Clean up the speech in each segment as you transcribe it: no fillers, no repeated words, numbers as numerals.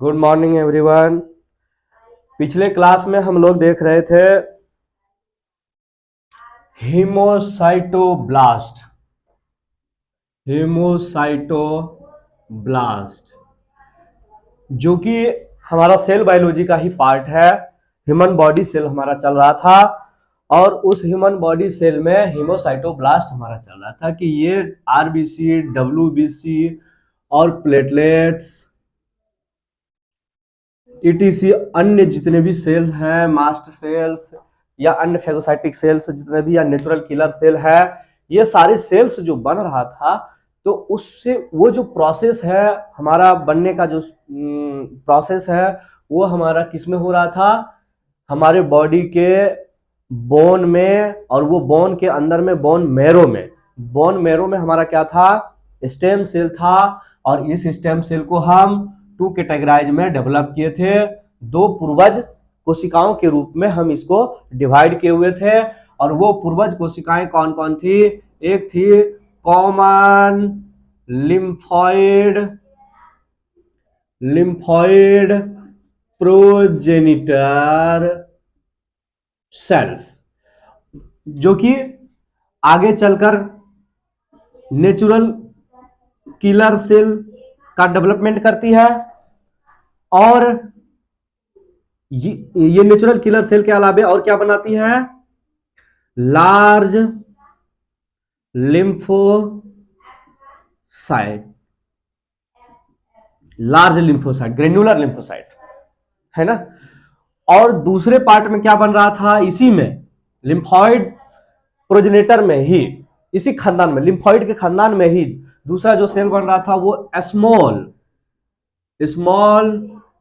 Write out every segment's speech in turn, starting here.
Good morning everyone. पिछले class में हम लोग देख रहे थे हीमोसाइटोब्लास्ट। हीमोसाइटोब्लास्ट जो कि हमारा सेल बायोलॉजी का ही पार्ट है। ह्यूमन बॉडी सेल हमारा चल रहा था और उस ह्यूमन बॉडी सेल में हीमोसाइटोब्लास्ट हमारा चल रहा था कि ये आरबीसी, डब्ल्यूबीसी और प्लेटलेट्स ईटीसी अन्य जितने भी सेल्स हैं, मास्ट सेल्स या अन्य फेगोसाइटिक सेल्स जितने भी या नेचुरल किलर सेल है, ये सारे सेल्स जो बन रहा था तो उससे वो जो प्रोसेस है हमारा बनने का जो प्रोसेस है वो हमारा किस में हो रहा था, हमारे बॉडी के बोन में, और वो बोन के अंदर में बोन मैरो में हमारा क्या था, स्टेम सेल था। और इस स्टेम सेल को हम टू कैटेगराइज में डेवलप किए थे। दो पूर्वज कोशिकाओं के रूप में हम इसको डिवाइड किए हुए थे। और वो पूर्वज कोशिकाएं कौन कौन थी? एक थी कॉमन लिम्फॉइड प्रोजेनिटर सेल्स, जो कि आगे चलकर नेचुरल किलर सेल का डेवलपमेंट करती है। और ये नेचुरल किलर सेल के अलावा और क्या बनाती है? लार्ज लिम्फोसाइट, ग्रेन्युलर लिम्फोसाइट, है ना। और दूसरे पार्ट में क्या बन रहा था? इसी में लिम्फॉइड प्रोजेनेटर में ही, इसी खानदान में, लिम्फॉइड के खानदान में ही दूसरा जो सेल बन रहा था वो स्मॉल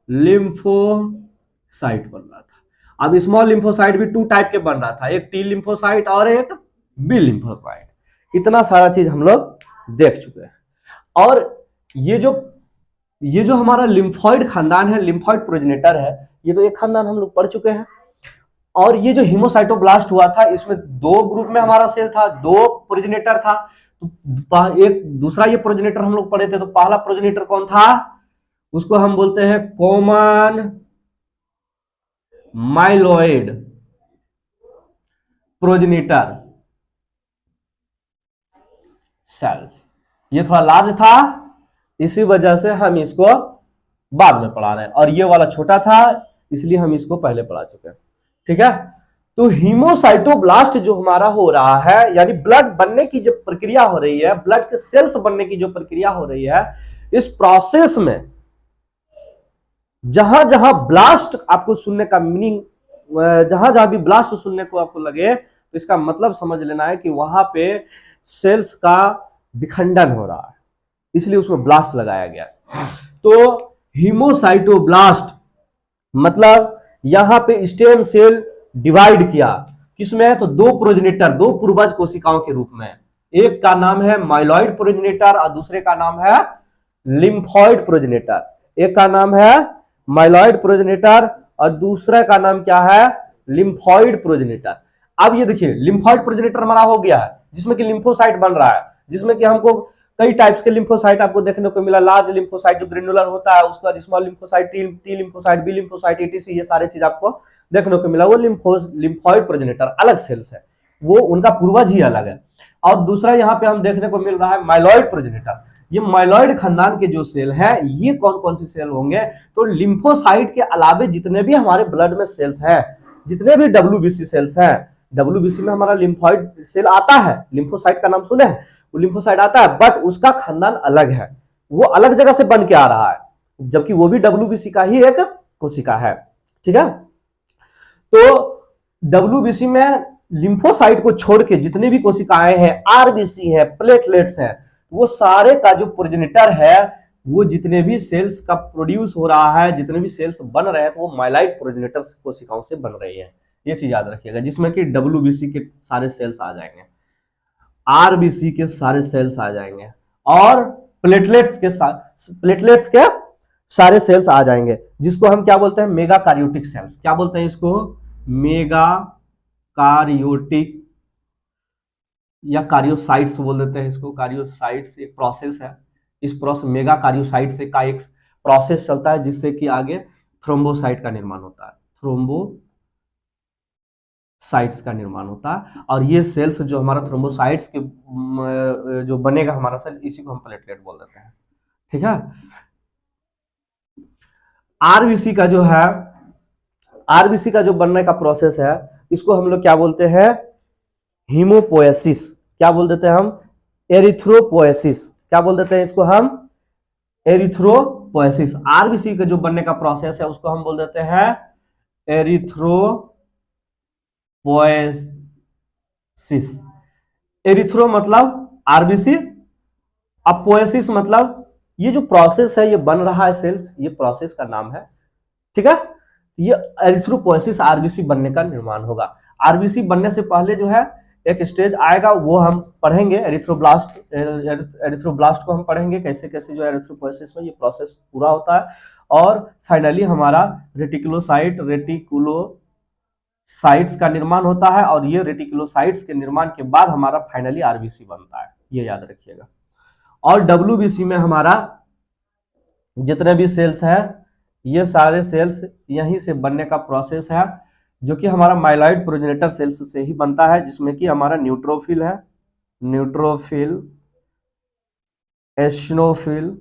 लिम्फोसाइट बन रहा था। अब स्मॉल लिम्फोसाइट भी टू टाइप के बन रहा था, एक टी लिम्फोसाइट और एक बी लिम्फोसाइट। इतना सारा चीज हम लोग देख चुके हैं। और ये जो हमारा लिम्फॉइड खानदान है, लिम्फॉइड प्रोजेनेटर है, ये तो एक खानदान हम लोग पढ़ चुके हैं। और ये जो हीमोसाइटोब्लास्ट हुआ था इसमें दो ग्रुप में हमारा सेल था, दो प्रोजेनेटर था। तो एक दूसरा ये प्रोजेनेटर हम लोग पढ़े थे, तो पहला प्रोजेनेटर कौन था? उसको हम बोलते हैं कॉमन माइलॉइड प्रोजेनेटर सेल्स। ये थोड़ा लार्ज था, इसी वजह से हम इसको बाद में पढ़ा रहे हैं। और ये वाला छोटा था, इसलिए हम इसको पहले पढ़ा चुके हैं। ठीक है। तो हीमोसाइटोब्लास्ट जो हमारा हो रहा है, यानी ब्लड बनने की जो प्रक्रिया हो रही है, ब्लड के सेल्स बनने की जो प्रक्रिया हो रही है, इस प्रोसेस में जहां जहां ब्लास्ट आपको सुनने का मीनिंग, जहां जहां भी ब्लास्ट सुनने को आपको लगे तो इसका मतलब समझ लेना है कि वहां पे सेल्स का विखंडन हो रहा है, इसलिए उसमें ब्लास्ट लगाया गया। तो हीमोसाइटोब्लास्ट मतलब यहां पे स्टेम सेल डिवाइड किया, किसमें? तो दो प्रोजेनेटर, दो पूर्वज कोशिकाओं के रूप में। एक का नाम है माइलॉइड प्रोजेनेटर और दूसरे का नाम है लिम्फॉइड प्रोजेनेटर। एक का नाम है माइलॉइड प्रोजेनेटर और दूसरे का नाम क्या है? Lymphoid progenitor. अब ये देखिए, लिम्फॉइड प्रोजेनेटर हमारा हो गया है, जिसमें कि लिम्फोसाइट बन रहा है, जिसमें कि हमको कई टाइप्स के लिम्फोसाइट आपको देखने को मिला। लार्ज लिम्फोसाइट जो ग्रेनुलर होता है, उसके बाद small lymphocyte, T lymphocyte, B lymphocyte, ETC, ये सारे चीज आपको देखने को मिला। वो लिम्फॉइड प्रोजेनेटर अलग सेल्स है, वो उनका पूर्वज ही अलग है। और दूसरा यहाँ पे हम देखने को मिल रहा है माइलॉइड प्रोजेनेटर। ये माइलॉइड खानदान के जो सेल है, ये कौन कौन से सेल होंगे? तो लिम्फोसाइट के अलावे जितने भी हमारे ब्लड में सेल्स हैं, जितने भी डब्ल्यूबीसी सेल्स हैं, डब्ल्यूबीसी में हमारा लिम्फॉइड सेल आता है, लिम्फोसाइट का नाम सुने हैं, वो लिम्फोसाइट आता है, बट उसका खानदान अलग है, वो अलग जगह से बन के आ रहा है, जबकि वो भी डब्ल्यूबीसी का ही एक कोशिका है। ठीक है। तो डब्ल्यूबीसी में लिम्फोसाइट को छोड़ के जितने भी कोशिकाएं हैं, आरबीसी है, प्लेटलेट्स हैं, वो सारे का जो प्रोजेनेटर है, वो जितने भी सेल्स का प्रोड्यूस हो रहा है, जितने भी सेल्स बन रहे हैं, तो वो माइलाइड प्रोजेनेटर कोशिकाओं से बन रही है। ये चीज याद रखिएगा, जिसमें कि डब्ल्यूबीसी के सारे सेल्स आ जाएंगे, आरबीसी के सारे सेल्स आ जाएंगे और प्लेटलेट्स के सारे सेल्स आ जाएंगे, जिसको हम क्या बोलते हैं? Mega कार्योटिक sales. क्या बोलते हैं इसको? मेगा कार्योटिक या कार्योसाइट्स बोल देते हैं इसको। कार्योसाइट्स एक प्रोसेस है, इस प्रोसेस मेगा कार्योसाइट्स का एक प्रोसेस चलता है जिससे कि आगे थ्रोम्बोसाइट का निर्माण होता है, थ्रोम्बोसाइट्स का निर्माण होता है। और ये सेल्स जो हमारा थ्रोम्बोसाइट्स के जो बनेगा हमारा सेल, इसी को हम प्लेटलेट बोल देते हैं। ठीक है। आरबीसी का जो है, आरबीसी का जो बनने का प्रोसेस है, इसको हम लोग क्या बोलते हैं, हीमोपोएसिस। क्या बोल देते हैं हम, एरिथ्रोपोएसिस। क्या बोल देते हैं इसको हम, एरिथ्रोपोएसिस। आरबीसी का जो बनने का प्रोसेस है उसको हम बोल देते हैं एरिथ्रोपोएसिस। एरिथ्रो मतलब आरबीसी, अब पोएसिस मतलब ये जो प्रोसेस है ये बन रहा है सेल्स, ये प्रोसेस का नाम है। ठीक है। ये एरिथ्रोपोएसिस आरबीसी बनने का निर्माण होगा। आरबीसी बनने से पहले जो है एक स्टेज आएगा, वो हम पढ़ेंगे, एरिथ्रोब्लास्ट। एरिथ्रोब्लास्ट को हम पढ़ेंगे कैसे कैसे जो एरिथ्रोपोएसिस में ये प्रोसेस पूरा होता है। और फाइनली हमारा रेटिकुलोसाइट्स का निर्माण होता है, और ये रेटिकुलोसाइट्स के निर्माण के बाद हमारा फाइनली आरबीसी बनता है, ये याद रखिएगा। और डब्ल्यूबीसी में हमारा जितने भी सेल्स हैं, ये सारे सेल्स यहीं से बनने का प्रोसेस है, जो कि हमारा माइलॉइड प्रोजेनेटर सेल्स से ही बनता है, जिसमें कि हमारा न्यूट्रोफिल है, न्यूट्रोफिल, एशनोफिल,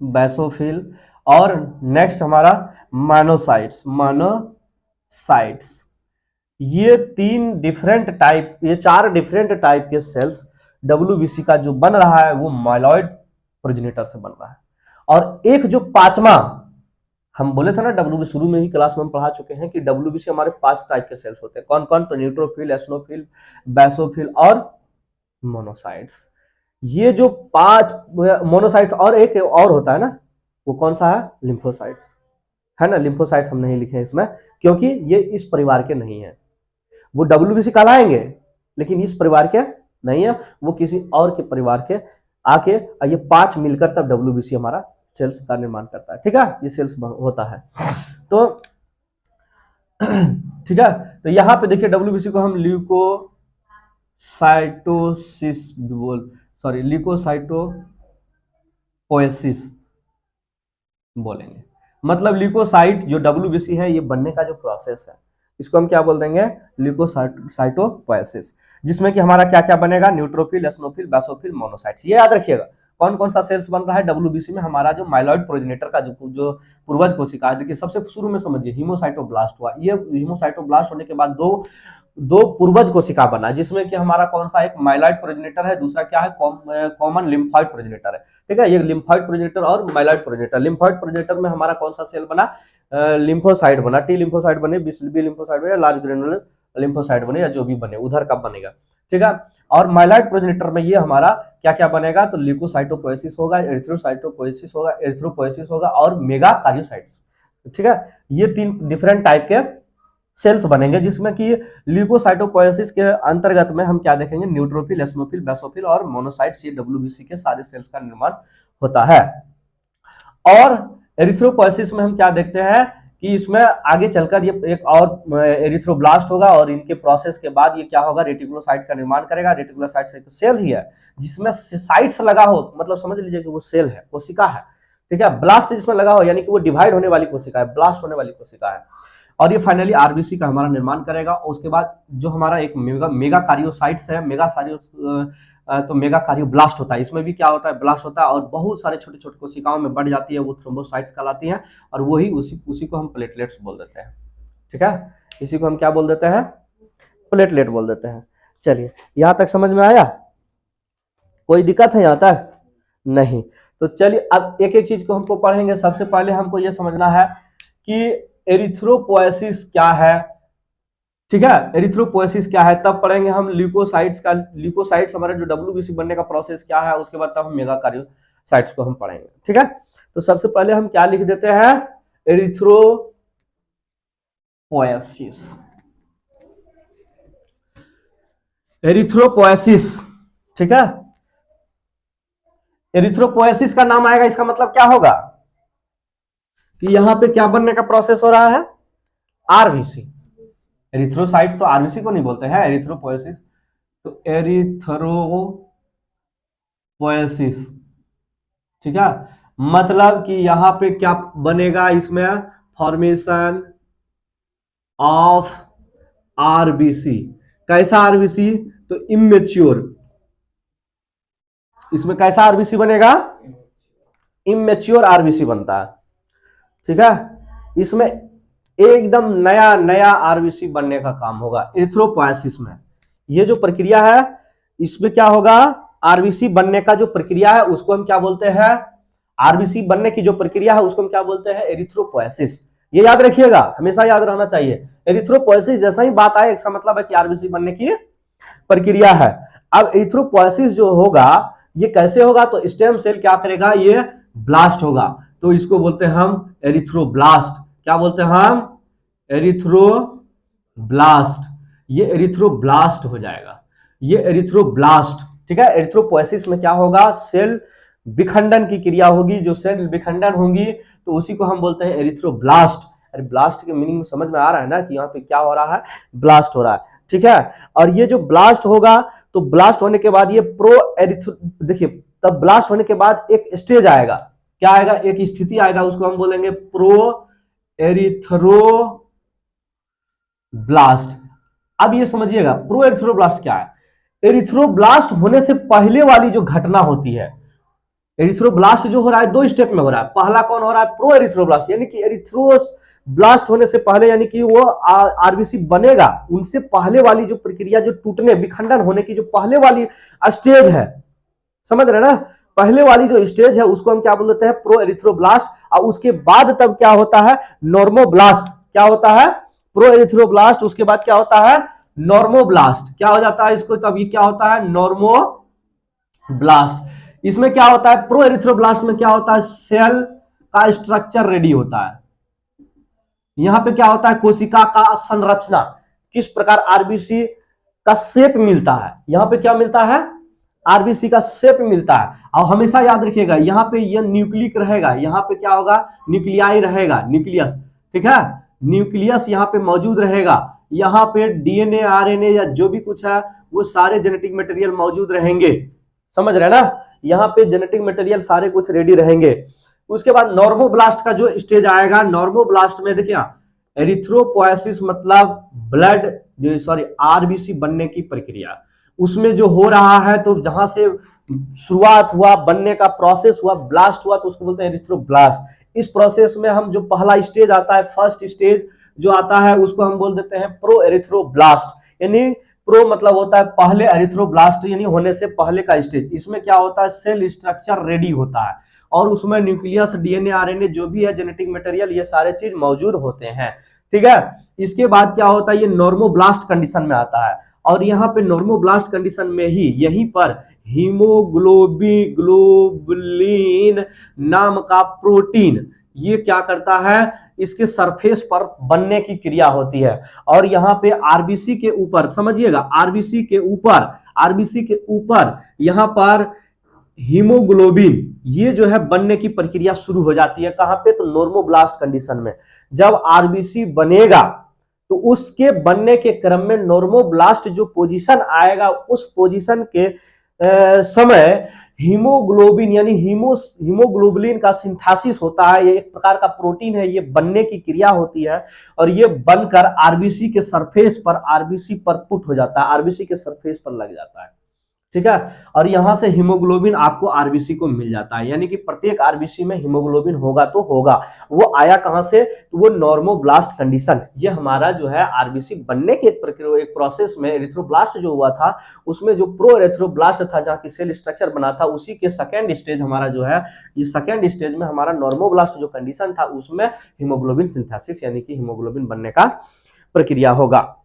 बैसोफिल, और नेक्स्ट हमारा मोनोसाइट्स। ये चार डिफरेंट टाइप के सेल्स डब्ल्यूबीसी का जो बन रहा है वो माइलॉइड प्रोजेनेटर से बन रहा है। और एक जो पांचवा हम बोले थे ना, डब्ल्यूबीसी शुरू में ही क्लास में हम पढ़ा चुके हैं कि डब्ल्यूबीसी हमारे 5 टाइप के सेल्स होते हैं। कौन कौन, तो न्यूट्रोफिल, एशनोफिल, बैसोफिल और मोनोसाइट्स। ये जो 5 मोनोसाइट्स, और एक और होता है ना, वो कौन सा है, लिम्फोसाइट्स है ना। लिम्फोसाइट्स हम नहीं लिखे इसमें क्योंकि ये इस परिवार के नहीं है। वो डब्ल्यूबीसी कहलाएंगे लेकिन इस परिवार के नहीं है, वो किसी और के परिवार के आके, ये 5 मिलकर तब डब्ल्यूबीसी हमारा सेल्स का निर्माण करता है। ठीक है, ये सेल्स होता है। तो ठीक है, तो यहां पे देखिए ल्यूकोसाइटोसिस ल्यूकोसाइटोपोएसिस बोलेंगे। मतलब ल्यूकोसाइट जो डब्ल्यूबीसी है, ये बनने का जो प्रोसेस है, इसको हम क्या बोल देंगे, ल्यूकोसाइटोपोएसिस, जिसमें कि हमारा क्या क्या बनेगा, न्यूट्रोफिल, एशनोफिल, बैसोफिल, मोनोसाइट्स। ये याद रखिएगा कौन कौन सा सेल्स बन रहा है डब्ल्यूबीसी में। हमारा जो माइलॉइड प्रोजेनेटर का जो पूर्वज कोशिका है, देखिए सबसे शुरू में समझिए हीमोसाइटोब्लास्ट हुआ। ये हीमोसाइटोब्लास्ट होने के बाद दो पूर्वज कोशिका बना, जिसमें कि हमारा कौन सा, एक माइलॉइड प्रोजेनेटर है, दूसरा क्या है, कॉमन लिम्फॉइड प्रोजेनेटर है। ठीक है, ये लिम्फॉइड प्रोजेनेटर और माइलॉइड प्रोजेनेटर। लिम्फॉइड प्रोजेनेटर में हमारा कौन सा सेल बना, लिम्फोसाइट बना, टी लिम्फोसाइट बने, बी लिम्फोसाइट बने, लार्ज ग्रेनुलर लिम्फोसाइट बने, या जो भी बने उधर का बनेगा। ठीक है, और माइलॉइड प्रोजेनेटर में ये हमारा क्या क्या बनेगा, तो ल्यूकोसाइटोपोएसिस होगा, एरिथ्रोसाइटोपोएसिस होगा और मेगा कार्योसाइट्स। ठीक है, ये 3 डिफरेंट टाइप के सेल्स बनेंगे, जिसमें कि ल्यूकोसाइटोपोएसिस के अंतर्गत में हम क्या देखेंगे, न्यूट्रोफिल, एशनोफिल, बैसोफिल और मोनोसाइट्स, ये डब्ल्यूबीसी के सारे सेल्स का निर्माण होता है। और एरिथ्रोपोएसिस में हम क्या देखते हैं कि इसमें आगे चलकर ये एक और एरिथ्रोब्लास्ट होगा, और इनके प्रोसेस के बाद ये क्या होगा, रेटिकुलोसाइट का निर्माण करेगा। रेटिकुलोसाइट एक सेल ही है जिसमें साइट्स लगा हो, मतलब समझ लीजिए कि वो सेल है, कोशिका है। ठीक है, ब्लास्ट जिसमें लगा हो यानी कि वो डिवाइड होने वाली कोशिका है, ब्लास्ट होने वाली कोशिका है। और ये फाइनली आरबीसी का हमारा निर्माण करेगा। और उसके बाद जो हमारा एक मेगा कार्योसाइट्स है, तो मेगा कार्योब्लास्ट होता है। इसमें भी क्या होता है, ब्लास्ट होता है, और बहुत सारे छोटे छोटे कोशिकाओं में बढ़ जाती है, वो थ्रोम्बोसाइट्स कहलाती हैं, और वही उसी को हम प्लेटलेट्स बोल देते हैं। ठीक है, इसी को हम क्या बोल देते हैं, प्लेटलेट बोल देते हैं। चलिए, यहां तक समझ में आया, कोई दिक्कत है यहां तक, नहीं? तो चलिए अब एक एक चीज को हमको पढ़ेंगे। सबसे पहले हमको यह समझना है कि एरिथ्रोपोएसिस क्या है। ठीक है, एरिथ्रोपोएसिस क्या है, तब पढ़ेंगे हम ल्यूकोसाइट्स हमारे जो डब्ल्यूबीसी बनने का प्रोसेस क्या है, उसके बाद तब हम मेगा कार्योसाइट्स को हम पढ़ेंगे। ठीक है, तो सबसे पहले हम क्या लिख देते हैं, एरिथ्रोपोएसिस। ठीक है, एरिथ्रोपोएसिस का नाम आएगा, इसका मतलब क्या होगा कि यहां पे क्या बनने का प्रोसेस हो रहा है, आरबीसी। एरिथ्रोसाइट्स तो आरबीसी को नहीं बोलते हैं, एरिथ्रोपोएसिस तो एरिथ्रोपोएसिस, ठीक है। मतलब कि यहां पे क्या बनेगा, इसमें फॉर्मेशन ऑफ आरबीसी। कैसा आरबीसी? तो इमेच्योर। इसमें कैसा आरबीसी बनेगा? इमेच्योर आरबीसी बनता है, ठीक है। इसमें एकदम नया नया आरबीसी बनने का काम होगा एरिथ्रोपोएसिस में। ये जो प्रक्रिया है, इसमें क्या होगा, आरबीसी बनने का जो प्रक्रिया है उसको हम क्या बोलते हैं? आरबीसी बनने की जो प्रक्रिया है उसको हम क्या बोलते हैं? एरिथ्रोपोएसिस। ये याद रखिएगा, हमेशा याद रहना चाहिए। एरिथ्रोपोएसिस जैसा ही बात आए, इसका मतलब है कि आरबीसी बनने की प्रक्रिया है। अब एरिथ्रोपोएसिस जो होगा, ये कैसे होगा? तो स्टेम सेल क्या करेगा, ये ब्लास्ट होगा। तो इसको बोलते हैं हम एरिथ्रोब्लास्ट। क्या बोलते हैं हम? एरिथ्रोब्लास्ट। ये एरिथ्रोब्लास्ट हो जाएगा, ये एरिथ्रोब्लास्ट, ठीक है। एरिथ्रोपोएसिस में क्या होगा? सेल विखंडन की क्रिया होगी। जो सेल विखंडन होगी तो उसी को हम बोलते हैं एरिथ्रोब्लास्ट। अरे ब्लास्ट के मीनिंग समझ में आ रहा है ना कि यहाँ पे क्या हो रहा है? ब्लास्ट हो रहा है, ठीक है। और ये जो ब्लास्ट होगा, तो ब्लास्ट होने के बाद ये देखिए, तब ब्लास्ट होने के बाद एक स्टेज आएगा। क्या आएगा? एक स्थिति आएगा, उसको हम बोलेंगे प्रो एरिथ्रोब्लास्ट। अब ये समझिएगा प्रो एरिथ्रोब्लास्ट क्या है। एरिथ्रोब्लास्ट होने से पहले वाली जो घटना होती है, एरिथ्रोब्लास्ट जो हो रहा है दो स्टेप में हो रहा है। पहला कौन हो रहा है? प्रो एरिथ्रोब्लास्ट, यानी कि एरिथ्रोब्लास्ट होने से पहले, यानी कि वो आरबीसी बनेगा उनसे पहले वाली जो प्रक्रिया, जो टूटने विखंडन होने की जो पहले वाली स्टेज है, समझ रहे ना? पहले वाली जो स्टेज है उसको हम क्या बोलते हैं? Pro erythroblast. और उसके बाद तब क्या होता है? नॉर्मोब्लास्ट। क्या होता है? Pro erythroblast. उसके बाद क्या होता है? नॉर्मोब्लास्ट। क्या हो जाता है इसको? तब ये क्या होता है? नॉर्मोब्लास्ट। इसमें क्या होता है? प्रो एरिथ्रोब्लास्ट में क्या होता है? सेल का स्ट्रक्चर रेडी होता है। यहां पे क्या होता है? कोशिका का संरचना, किस प्रकार आरबीसी का शेप मिलता है। यहां पे क्या मिलता है? आरबीसी का शेप मिलता है। और हमेशा याद रखिएगा, यहां पे ये न्यूक्लिक रहेगा। यहां पे क्या होगा? न्यूक्लियाई रहेगा, न्यूक्लियस, ठीक है। न्यूक्लियस यहां पे मौजूद रहेगा। यहां पे डीएनए, आरएनए या जो भी कुछ है वो सारे जेनेटिक मटेरियल मौजूद रहेंगे, समझ रहे ना? यहाँ पे जेनेटिक मटेरियल सारे कुछ रेडी रहेंगे। उसके बाद नॉर्मोब्लास्ट का जो स्टेज आएगा, नॉर्मोब्लास्ट में देखिए एरिथ्रोपोएसिस मतलब आरबीसी बनने की प्रक्रिया, उसमें जो हो रहा है, तो जहां से शुरुआत हुआ, बनने का प्रोसेस हुआ, ब्लास्ट हुआ, तो उसको बोलते हैं एरिथ्रोब्लास्ट। इस प्रोसेस में हम जो पहला स्टेज आता है, फर्स्ट स्टेज जो आता है, उसको हम बोल देते हैं प्रो एरिथ्रोब्लास्ट। यानी प्रो मतलब होता है पहले, एरिथ्रोब्लास्ट यानी होने से पहले का स्टेज। इसमें क्या होता है? सेल स्ट्रक्चर रेडी होता है और उसमें न्यूक्लियस, डीएनए, आरएनए जो भी है जेनेटिक मटेरियल, ये सारे चीज मौजूद होते हैं, ठीक है। इसके बाद क्या होता है? ये नॉर्मोब्लास्ट कंडीशन में आता है। और यहाँ पे नॉर्मोब्लास्ट कंडीशन में ही यहीं पर ग्लोबुलिन नाम का प्रोटीन ये क्या करता है? इसके सरफेस पर बनने की क्रिया होती है। और यहाँ पे आरबीसी के ऊपर, समझिएगा, आरबीसी के ऊपर यहाँ पर हीमोग्लोबिन ये जो है बनने की प्रक्रिया शुरू हो जाती है। कहां पे? तो नॉर्मोब्लास्ट कंडीशन में। जब आरबीसी बनेगा तो उसके बनने के क्रम में नॉर्मोब्लास्ट जो पोजीशन आएगा, उस पोजीशन के समय हीमोग्लोबिन यानी हीमोग्लोबुलिन का सिंथेसिस होता है। ये एक प्रकार का प्रोटीन है, ये बनने की क्रिया होती है और ये बनकर आरबीसी के सरफेस पर, आरबीसी पर पुट हो जाता है, आरबीसी के सरफेस पर लग जाता है, ठीक है। और यहां से हीमोग्लोबिन आपको आरबीसी को मिल जाता है। यानी कि प्रत्येक आरबीसी में हीमोग्लोबिन होगा तो होगा। वो आया कहां से? तो वो नॉर्मोब्लास्ट कंडीशन, ये हमारा जो है आरबीसी बनने के एक प्रोसेस में एरिथ्रोब्लास्ट जो हुआ था, उसमें जो प्रो एरिथ्रोब्लास्ट था जहां की सेल स्ट्रक्चर बना था, उसी के सेकेंड स्टेज हमारा जो है, ये सेकेंड स्टेज में हमारा नॉर्मोब्लास्ट जो कंडीशन था, उसमें हीमोग्लोबिन सिंथेसिस यानी कि हीमोग्लोबिन बनने का प्रक्रिया होगा,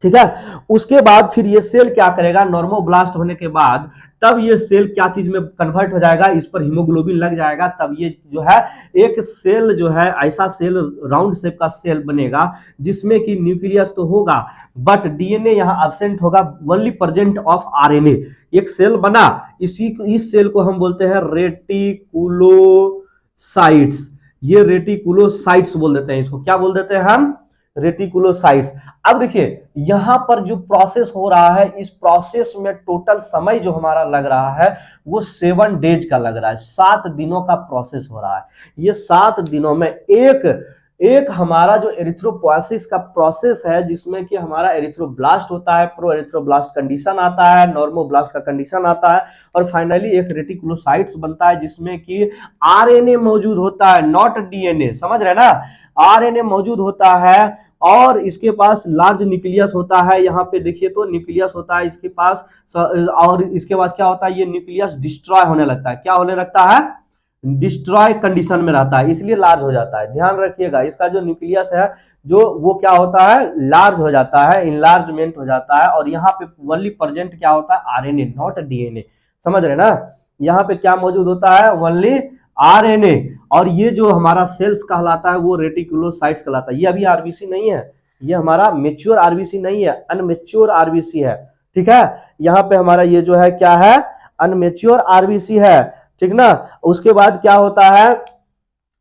ठीक है। उसके बाद फिर ये सेल क्या करेगा? नॉर्मोब्लास्ट होने के बाद तब ये सेल क्या चीज में कन्वर्ट हो जाएगा? इस पर हीमोग्लोबिन लग जाएगा। तब ये जो है एक सेल जो है, ऐसा सेल राउंड शेप का सेल बनेगा जिसमें कि न्यूक्लियस तो होगा बट डीएनए यहां एब्सेंट होगा, ओनली प्रेजेंट ऑफ आरएनए। एक सेल बना, इस सेल को हम बोलते हैं रेटिकुलोसाइट्स। ये रेटिकुलोसाइट्स बोल देते हैं, इसको क्या बोल देते हैं हम? रेटिकुलोसाइट्स। अब देखिए यहां पर जो प्रोसेस हो रहा है, इस प्रोसेस में टोटल समय जो हमारा लग रहा है वो 7 डेज का लग रहा है, 7 दिनों का प्रोसेस हो रहा है। ये 7 दिनों में एक एक हमारा जो एरिथ्रोपोएसिस का प्रोसेस है, जिसमें कि हमारा एरिथ्रोब्लास्ट होता है, प्रो एरिथ्रोब्लास्ट कंडीशन आता है, नॉर्मोब्लास्ट का कंडीशन आता है, और फाइनली एक रेटिकुलोसाइट्स बनता है जिसमें कि आरएनए मौजूद होता है, नॉट डीएनए, समझ रहे ना, आरएनए मौजूद होता है, और इसके पास लार्ज न्यूक्लियस होता है। यहाँ पे देखिए तो न्यूक्लियस होता है इसके पास, और इसके बाद क्या होता है, ये न्यूक्लियस डिस्ट्रॉय होने लगता है, क्या होने लगता है, डिस्ट्रॉय कंडीशन में रहता है, इसलिए लार्ज हो जाता है। ध्यान रखिएगा इसका जो न्यूक्लियस है जो वो क्या होता है, लार्ज हो जाता है, इनलार्जमेंट हो जाता है, और यहाँ पे ओनली प्रेजेंट क्या होता है, आरएनए, नॉट डीएनए, समझ रहे ना। यहाँ पे क्या मौजूद होता है, ओनली आरएनए, और ये जो हमारा सेल्स कहलाता है वो रेटिकुलोसाइट्स कहलाता है। ये अभी आरबीसी नहीं है, ये हमारा मेच्योर आरबीसी नहीं है, अनमेच्योर आरबीसी है, ठीक है। यहाँ पे हमारा ये जो है क्या है, अनमेच्योर आरबीसी है, ठीक ना। उसके बाद क्या होता है,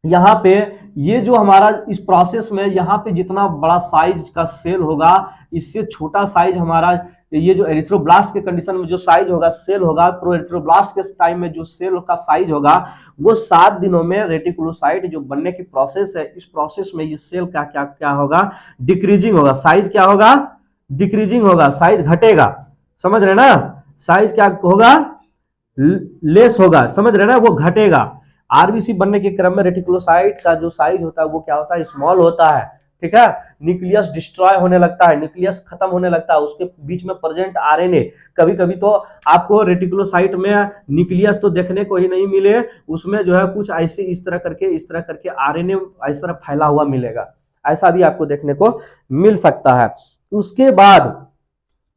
यहाँ पे ये जो हमारा इस प्रोसेस में यहाँ पे जितना बड़ा साइज का सेल होगा, इससे छोटा साइज हमारा ये जो एरिथ्रोब्लास्ट के कंडीशन में जो साइज होगा सेल होगा, प्रो एरिथ्रोब्लास्ट के टाइम में जो सेल का साइज होगा वो 7 दिनों में रेटिकुलोसाइट जो बनने की प्रोसेस है, इस प्रोसेस में ये सेल का क्या क्या होगा, डिक्रीजिंग होगा, साइज क्या होगा, डिक्रीजिंग होगा, साइज घटेगा, समझ रहे ना, साइज क्या होगा, लेस होगा, समझ रहे ना, वो घटेगा। आरबीसी बनने के क्रम में रेटिकुलोसाइट का जो साइज होता है वो क्या होता है, स्मॉल होता है, ठीक है। न्यूक्लियस डिस्ट्रॉय होने लगता है, न्यूक्लियस खत्म होने लगता है, उसके बीच में प्रेजेंट आरएनए, कभी कभी तो आपको रेटिकुलोसाइट में न्यूक्लियस तो देखने को ही नहीं मिले, उसमें जो है कुछ ऐसे इस तरह करके आरएनए इस तरह फैला हुआ मिलेगा, ऐसा भी आपको देखने को मिल सकता है। उसके बाद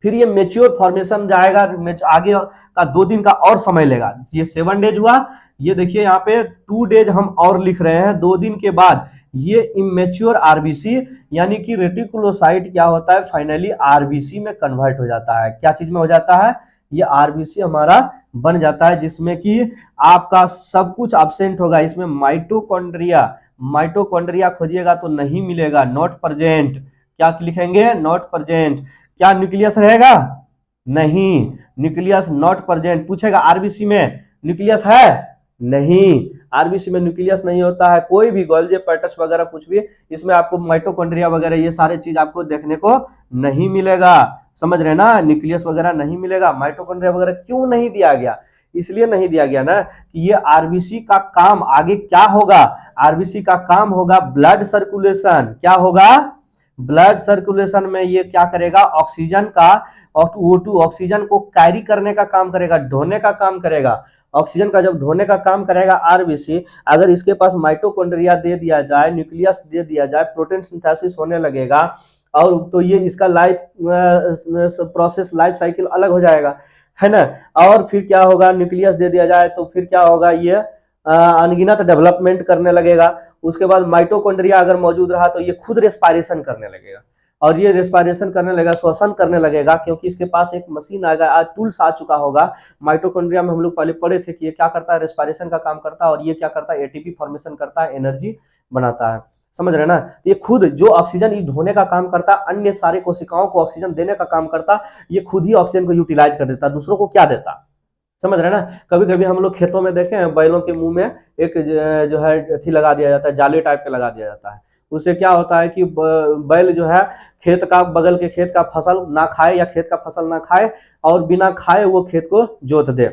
फिर ये मेच्योर फॉर्मेशन जाएगा, आगे का 2 दिन का और समय लेगा। ये 7 डेज हुआ, ये देखिए यहाँ पे 2 डेज हम और लिख रहे हैं, 2 दिन के बाद ये इमेच्योर आरबीसी यानी कि रेटिकुलोसाइट क्या होता है, फाइनली आरबीसी में कन्वर्ट हो जाता है। क्या चीज में हो जाता है, ये आरबीसी हमारा बन जाता है, जिसमें कि आपका सब कुछ एब्सेंट होगा। इसमें माइटोकॉन्ड्रिया खोजिएगा तो नहीं मिलेगा, नॉट प्रेजेंट, क्या लिखेंगे, नॉट प्रेजेंट। क्या न्यूक्लियस रहेगा, नहीं, न्यूक्लियस नॉट प्रेजेंट। पूछेगा आरबीसी में न्यूक्लियस है, नहीं, आरबीसी में न्यूक्लियस नहीं होता है, कोई भी गोल्जी एपेटस वगैरह कुछ भी, इसमें आपको माइटोकॉन्ड्रिया वगैरह ये सारे चीज आपको देखने को नहीं मिलेगा, समझ रहे ना, न्यूक्लियस वगैरह नहीं मिलेगा। माइटोकॉन्ड्रिया वगैरह क्यों नहीं दिया गया, इसलिए नहीं दिया गया ना कि ये आरबीसी का काम आगे क्या होगा, आरबीसी का काम होगा ब्लड सर्कुलेशन, क्या होगा, ब्लड सर्कुलेशन में ये क्या करेगा, ऑक्सीजन का O2 ऑक्सीजन को कैरी करने का काम करेगा, ढोने का काम करेगा। ऑक्सीजन का जब ढोने का काम करेगा आरबीसी, अगर इसके पास माइटोकॉन्ड्रिया दे दिया जाए, न्यूक्लियस दे दिया जाए, प्रोटीन सिंथेसिस होने लगेगा, और तो ये इसका लाइफ प्रोसेस, लाइफ साइकिल अलग हो जाएगा, है ना। और फिर क्या होगा, न्यूक्लियस दे दिया जाए तो फिर क्या होगा, ये अनगिनत डेवलपमेंट करने लगेगा। उसके बाद माइटोकॉन्ड्रिया अगर मौजूद रहा तो ये खुद रेस्पायरेशन करने लगेगा, और ये रेस्पायरेशन करने लगेगा, श्वसन करने लगेगा, क्योंकि इसके पास एक मशीन आ गया, आज टूल्स आ चुका होगा। माइटोकॉन्ड्रिया में हम लोग पहले पढ़े थे कि ये क्या करता है, रेस्पायरेशन का काम करता है, और ये क्या करता है, एटीपी फॉर्मेशन करता है, एनर्जी बनाता है, समझ रहे ना। ये खुद जो ऑक्सीजन ढोने का काम करता, अन्य सारे कोशिकाओं को ऑक्सीजन देने का काम करता, ये खुद ही ऑक्सीजन को यूटिलाइज कर देता, दूसरों को क्या देता, समझ रहे ना। कभी कभी हम लोग खेतों में देखे हैं, बैलों के मुंह में एक जो है अथी लगा दिया जाता है, जाली टाइप का लगा दिया जाता है, उससे क्या होता है कि बैल जो है खेत का, बगल के खेत का फसल ना खाए, या खेत का फसल ना खाए, और बिना खाए वो खेत को जोत दे।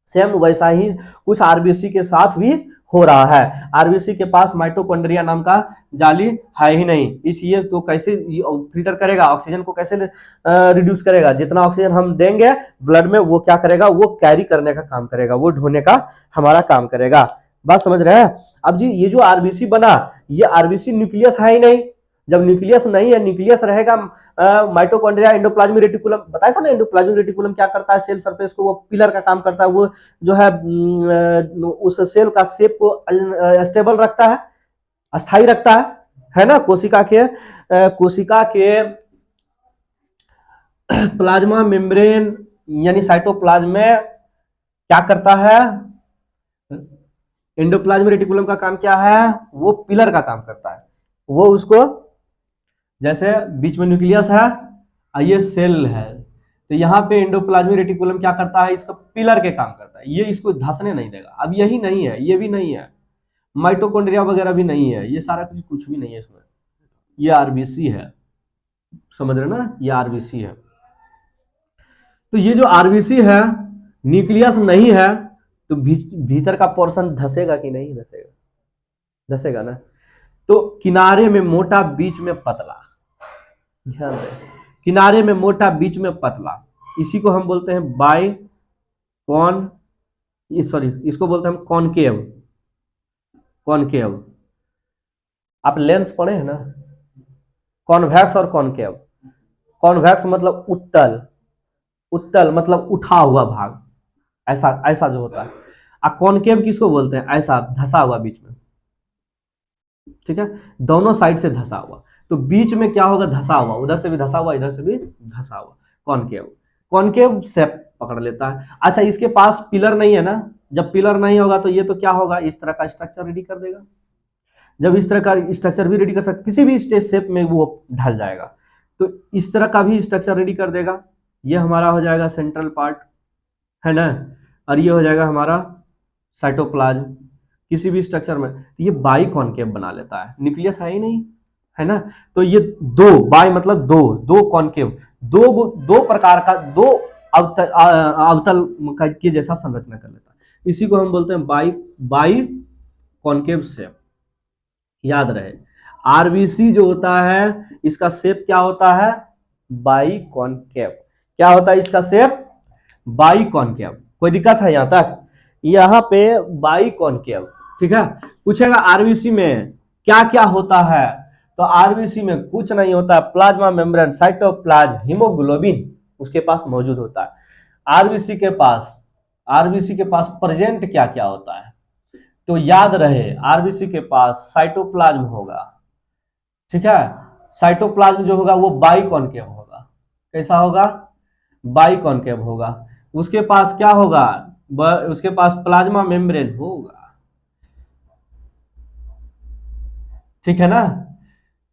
सेम वैसा ही कुछ आरबीसी के साथ भी हो रहा है। आरबीसी के पास माइटोकॉन्ड्रिया नाम का जाली है ही नहीं, इसलिए तो कैसे फिल्टर करेगा, ऑक्सीजन को कैसे रिड्यूस करेगा, जितना ऑक्सीजन हम देंगे ब्लड में वो क्या करेगा, वो कैरी करने का काम करेगा, वो ढोने का हमारा काम करेगा। बात समझ रहे हैं। अब जी ये जो आरबीसी बना, ये आरबीसी न्यूक्लियस है ही नहीं, जब न्यूक्लियस नहीं है, न्यूक्लियस रहेगा माइटोकॉन्ड्रिया, एंडोप्लाज्मिक रेटिकुलम, बताया था ना, एंडोप्लाज्मिक रेटिकुलम क्या करता है, सेल सरफेस को वो पिलर का काम करता है, वो जो है उस सेल का शेप को स्टेबल रखता है, अस्थाई रखता है ना। कोशिका के प्लाज्मा मेम्ब्रेन यानी साइटोप्लाज्म में क्या करता है, एंडोप्लाज्मिक रेटिकुलम का काम क्या है, वो पिलर का काम करता है, वो उसको जैसे बीच में न्यूक्लियस है और ये सेल है, तो यहाँ पे एंडोप्लाज्मिक रेटिकुलम क्या करता है, इसका पिलर के काम करता है, ये इसको धंसने नहीं देगा। अब यही नहीं है, ये भी नहीं है, माइटोकॉन्ड्रिया वगैरह भी नहीं है, ये सारा कुछ भी नहीं है इसमें। ये आरबीसी है, समझ रहे ना, ये आरबीसी है। तो ये जो आरबीसी है, न्यूक्लियस नहीं है, तो भीतर का पोर्शन धसेगा कि नहीं धसेगा, धसेगा ना। तो किनारे में मोटा, बीच में पतला, ध्यान दें, किनारे में मोटा, बीच में पतला, इसी को हम बोलते हैं बाई कॉन, सॉरी इसको बोलते हैं हम कॉनकेव। कॉनकेव, आप लेंस पढ़े हैं ना, कॉन्वेक्स और कॉनकेव। कॉन्वेक्स मतलब उत्तल, उत्तल मतलब उठा हुआ भाग, ऐसा ऐसा जो होता है। और कॉनकेव किसको बोलते हैं, ऐसा धसा हुआ बीच में, ठीक है, दोनों साइड से धसा हुआ। तो बीच में क्या होगा, धसा हुआ, उधर से भी धसा हुआ, इधर से भी धसा हुआ, कॉनकेव। कॉनकेव शेप पकड़ लेता है। अच्छा, इसके पास पिलर नहीं है ना, जब पिलर नहीं होगा तो ये तो क्या होगा, इस तरह का स्ट्रक्चर रेडी कर देगा। जब इस तरह का स्ट्रक्चर भी रेडी कर सकता, किसी भी स्टेज शेप में वो ढल जाएगा, तो इस तरह का भी स्ट्रक्चर रेडी कर देगा। ये हमारा हो जाएगा सेंट्रल पार्ट, है ना, और ये हो जाएगा हमारा साइटोप्लाज्म। किसी भी स्ट्रक्चर में तो ये बाई कॉनकेव बना लेता है, न्यूक्लियस है ही नहीं, है ना। तो ये दो, बाई मतलब दो, दो कॉनकेव, दो प्रकार का, दो अवतल के जैसा संरचना कर लेता है। इसी को हम बोलते हैं बाई कॉनकेव शेप। याद रहे, आरबीसी जो होता है इसका शेप क्या होता है, बाई कॉनकेव। क्या होता है इसका शेप, बाई कॉनकेव। कोई दिक्कत है यहां तक, यहाँ पे बाई कॉनकेव, ठीक है। पूछेगा आरबीसी में क्या क्या होता है, तो आरबीसी में कुछ नहीं होता है, प्लाज्मा मेम्ब्रेन, साइटोप्लाज्म, हीमोग्लोबिन उसके पास मौजूद होता है। आरबीसी के पास प्रेजेंट क्या क्या होता है, तो याद रहे आरबीसी के पास साइटोप्लाज्म होगा, ठीक है। साइटोप्लाज्म जो होगा वो बाई कॉनकेव होगा। कैसा होगा, बाई कॉनकेव होगा। उसके पास क्या होगा, उसके पास प्लाज्मा मेम्ब्रेन होगा, ठीक है ना,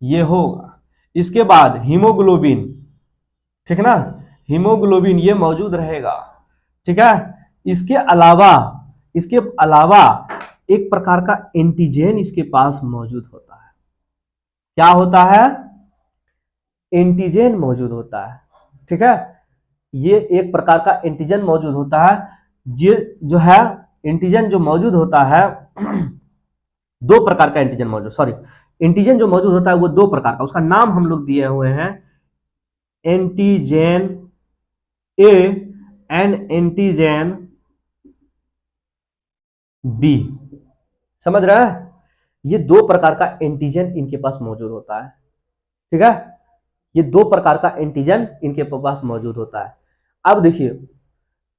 ये होगा। इसके बाद हीमोग्लोबिन, ठीक है ना, हीमोग्लोबिन ये मौजूद रहेगा, ठीक है। इसके अलावा एक प्रकार का एंटीजन इसके पास मौजूद होता है। क्या होता है, एंटीजन मौजूद होता है, ठीक है। ये एक प्रकार का एंटीजन मौजूद होता है। ये जो है एंटीजन जो मौजूद होता है, दो प्रकार का एंटीजन मौजूद, सॉरी एंटीजन जो मौजूद होता है वो दो प्रकार का, उसका नाम हम लोग दिए हुए हैं antigen A and antigen B. समझ रहे हैं, ये दो प्रकार का एंटीजन इनके पास मौजूद होता है, ठीक है। ये दो प्रकार का एंटीजन इनके पास मौजूद होता है। अब देखिए,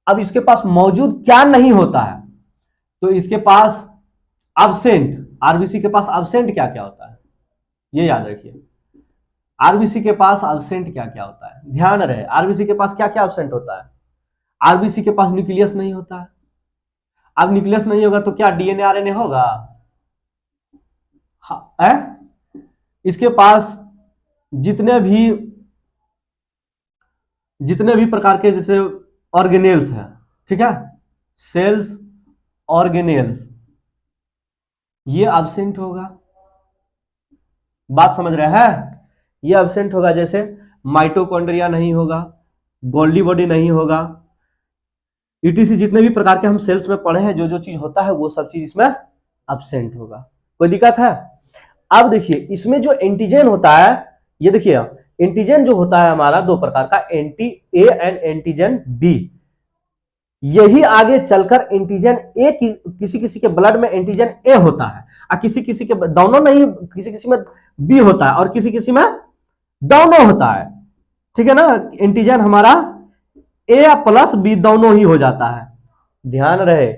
अब इसके पास मौजूद क्या नहीं होता है, तो इसके पास एब्सेंट, आरबीसी के पास एब्सेंट क्या क्या होता है, ये याद रखिए। आरबीसी के पास एब्सेंट क्या क्या होता है, ध्यान रहे, आरबीसी के पास क्या क्या एब्सेंट होता है। आरबीसी के पास न्यूक्लियस नहीं होता है। अब न्यूक्लियस नहीं होगा तो क्या डीएनए आरएनए होगा, है? इसके पास जितने भी प्रकार के जैसे ऑर्गेनेल्स हैं, ठीक है, सेल्स, ऑर्गेनेल्स, ये एब्सेंट होगा। बात समझ रहे हैं, ये एब्सेंट होगा। जैसे माइटोकॉन्ड्रिया नहीं होगा, गोल्गी बॉडी नहीं होगा, ईटीसी जितने भी प्रकार के हम सेल्स में पढ़े हैं, जो जो चीज होता है वो सब चीज इसमें एब्सेंट होगा। कोई दिक्कत है? अब देखिए, इसमें जो एंटीजन होता है, ये देखिए एंटीजन जो होता है हमारा दो प्रकार का, anti A and antigen B. यही आगे चलकर एंटीजन ए किसी किसी के ब्लड में एंटीजन ए होता है, और किसी किसी के दोनों नहीं, किसी किसी में बी होता है और किसी किसी में दोनों होता है, ठीक है ना। एंटीजन हमारा ए प्लस बी दोनों ही हो जाता है। ध्यान रहे,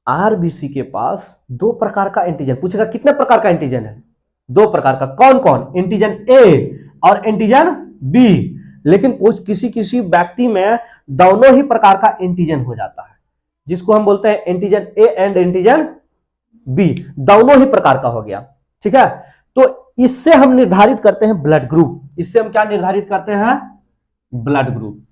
आरबीसी के पास दो प्रकार का एंटीजन, पूछेगा कितने प्रकार का एंटीजन है, दो प्रकार का। कौन कौन, एंटीजन ए और एंटीजन बी। लेकिन कुछ किसी किसी व्यक्ति में दोनों ही प्रकार का एंटीजन हो जाता है, जिसको हम बोलते हैं antigen A and antigen B, दोनों ही प्रकार का हो गया, ठीक है। तो इससे हम निर्धारित करते हैं ब्लड ग्रुप। इससे हम क्या निर्धारित करते हैं? Blood group.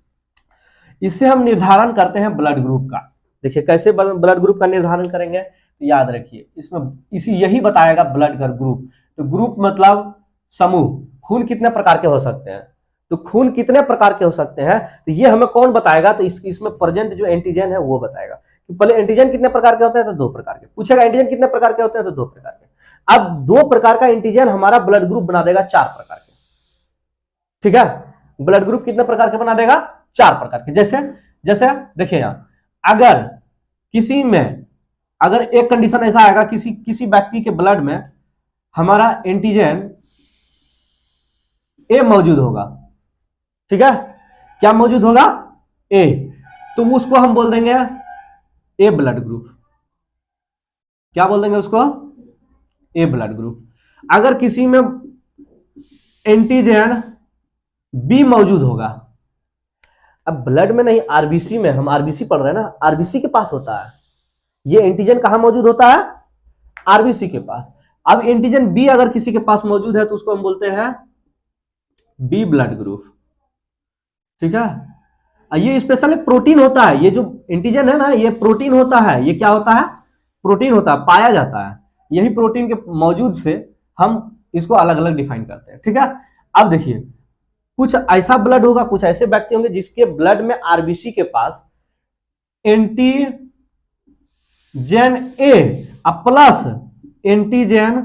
इससे हम निर्धारण करते हैं ब्लड ग्रुप का। देखिए कैसे ब्लड ग्रुप का निर्धारण करेंगे, तो याद रखिए इसमें यही बताएगा ब्लड ग्रुप। तो ग्रुप मतलब समूह। खून कितने प्रकार के हो सकते हैं? तो खून कितने प्रकार के हो सकते हैं, तो ये हमें कौन बताएगा? तो इसमें प्रेजेंट जो एंटीजन है वो बताएगा। पहले एंटीजन कितने प्रकार के होते हैं, तो 2 प्रकार के पूछेगा। एंटीजन कितने प्रकार के होते हैं, तो 2 प्रकार के। अब 2 प्रकार का एंटीजन हमारा ब्लड ग्रुप बना देगा 4 प्रकार के। ठीक है, ब्लड ग्रुप कितने प्रकार के बना देगा? 4 प्रकार के। जैसे जैसे देखिए यहां, अगर किसी में अगर एक कंडीशन ऐसा आएगा, किसी व्यक्ति के ब्लड में हमारा एंटीजन ए मौजूद होगा। ठीक है, क्या मौजूद होगा? ए। तो उसको हम बोल देंगे ए ब्लड ग्रुप। क्या बोल देंगे उसको? ए ब्लड ग्रुप। अगर किसी में एंटीजन बी मौजूद होगा, अब ब्लड में नहीं, आरबीसी में, हम आरबीसी पढ़ रहे हैं ना, आरबीसी के पास होता है ये एंटीजन। कहां मौजूद होता है? आरबीसी के पास। अब एंटीजन बी अगर किसी के पास मौजूद है तो उसको हम बोलते हैं बी ब्लड ग्रुप। ठीक है, ये स्पेशल एक प्रोटीन होता है। ये जो एंटीजन है ना, ये प्रोटीन होता है। ये क्या होता है? प्रोटीन होता है, पाया जाता है। यही प्रोटीन के मौजूद से हम इसको अलग अलग डिफाइन करते हैं। ठीक है, अब देखिए कुछ ऐसा ब्लड होगा, कुछ ऐसे व्यक्ति होंगे जिसके ब्लड में आरबीसी के पास antigen A plus antigen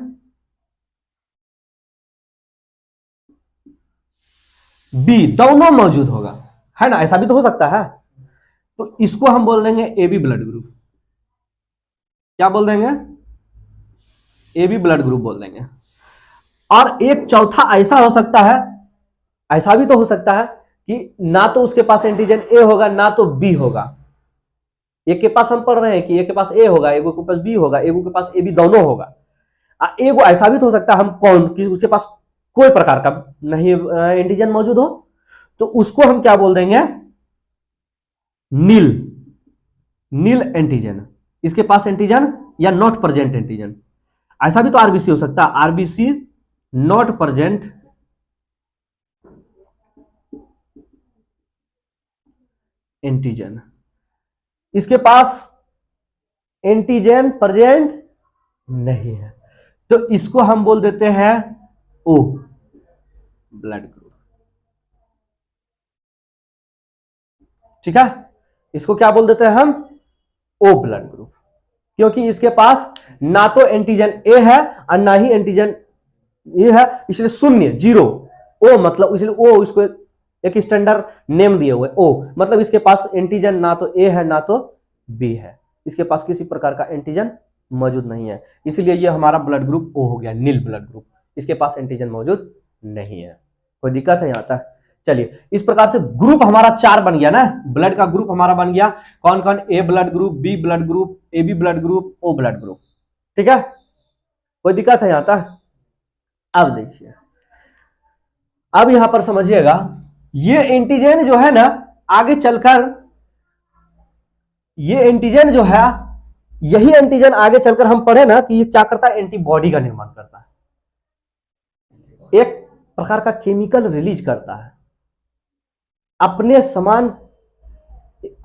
B दोनों मौजूद होगा, है ना? ऐसा भी तो हो सकता है। तो इसको हम बोल देंगे एबी ब्लड ग्रुप। क्या बोल देंगे? एबी ब्लड ग्रुप बोल देंगे। और एक चौथा ऐसा हो सकता है, ऐसा भी तो हो सकता है कि ना तो उसके पास एंटीजन ए होगा ना तो बी होगा। एक के पास हम पढ़ रहे हैं कि एक के पास ए होगा, एक के पास बी होगा, एक के पास ए बी दोनों होगा। एक ऐसा भी तो हो सकता है हम कि उसके पास कोई प्रकार का नहीं एंटीजन मौजूद हो, तो उसको हम क्या बोल देंगे? नील एंटीजन। इसके पास एंटीजन या नॉट प्रेजेंट एंटीजन। ऐसा भी तो आरबीसी हो सकता है, आरबीसी नॉट प्रेजेंट एंटीजन। इसके पास एंटीजन प्रेजेंट नहीं है, तो इसको हम बोल देते हैं ओ ब्लड ग्रुप। ठीक है, इसको क्या बोल देते हैं हम? O blood group. क्योंकि इसके पास ना तो एंटीजन ए है और ना ही एंटीजन ए है, इसलिए 0 0 ओ मतलब, इसलिए ओ इसको एक स्टैंडर्ड नेम दिए हुए ओ, मतलब इसके पास एंटीजन ना तो ए है ना तो बी है। इसके पास किसी प्रकार का एंटीजन मौजूद नहीं है, इसलिए ये हमारा ब्लड ग्रुप ओ हो गया, नील ब्लड ग्रुप। इसके पास एंटीजन मौजूद नहीं है। कोई दिक्कत है यहां तक? चलिए, इस प्रकार से ग्रुप हमारा 4 बन गया ना, ब्लड का ग्रुप हमारा बन गया। कौन कौन? A blood group, B blood group, A B blood group, O blood group. ठीक है, कोई दिक्कत है यहां तक? अब देखिए, अब यहां पर समझिएगा, ये एंटीजन जो है ना, आगे चलकर ये एंटीजन जो है, यही एंटीजन आगे चलकर हम पढ़े ना कि ये क्या करता है? एंटीबॉडी का निर्माण करता है, एक प्रकार का केमिकल रिलीज करता है अपने समान।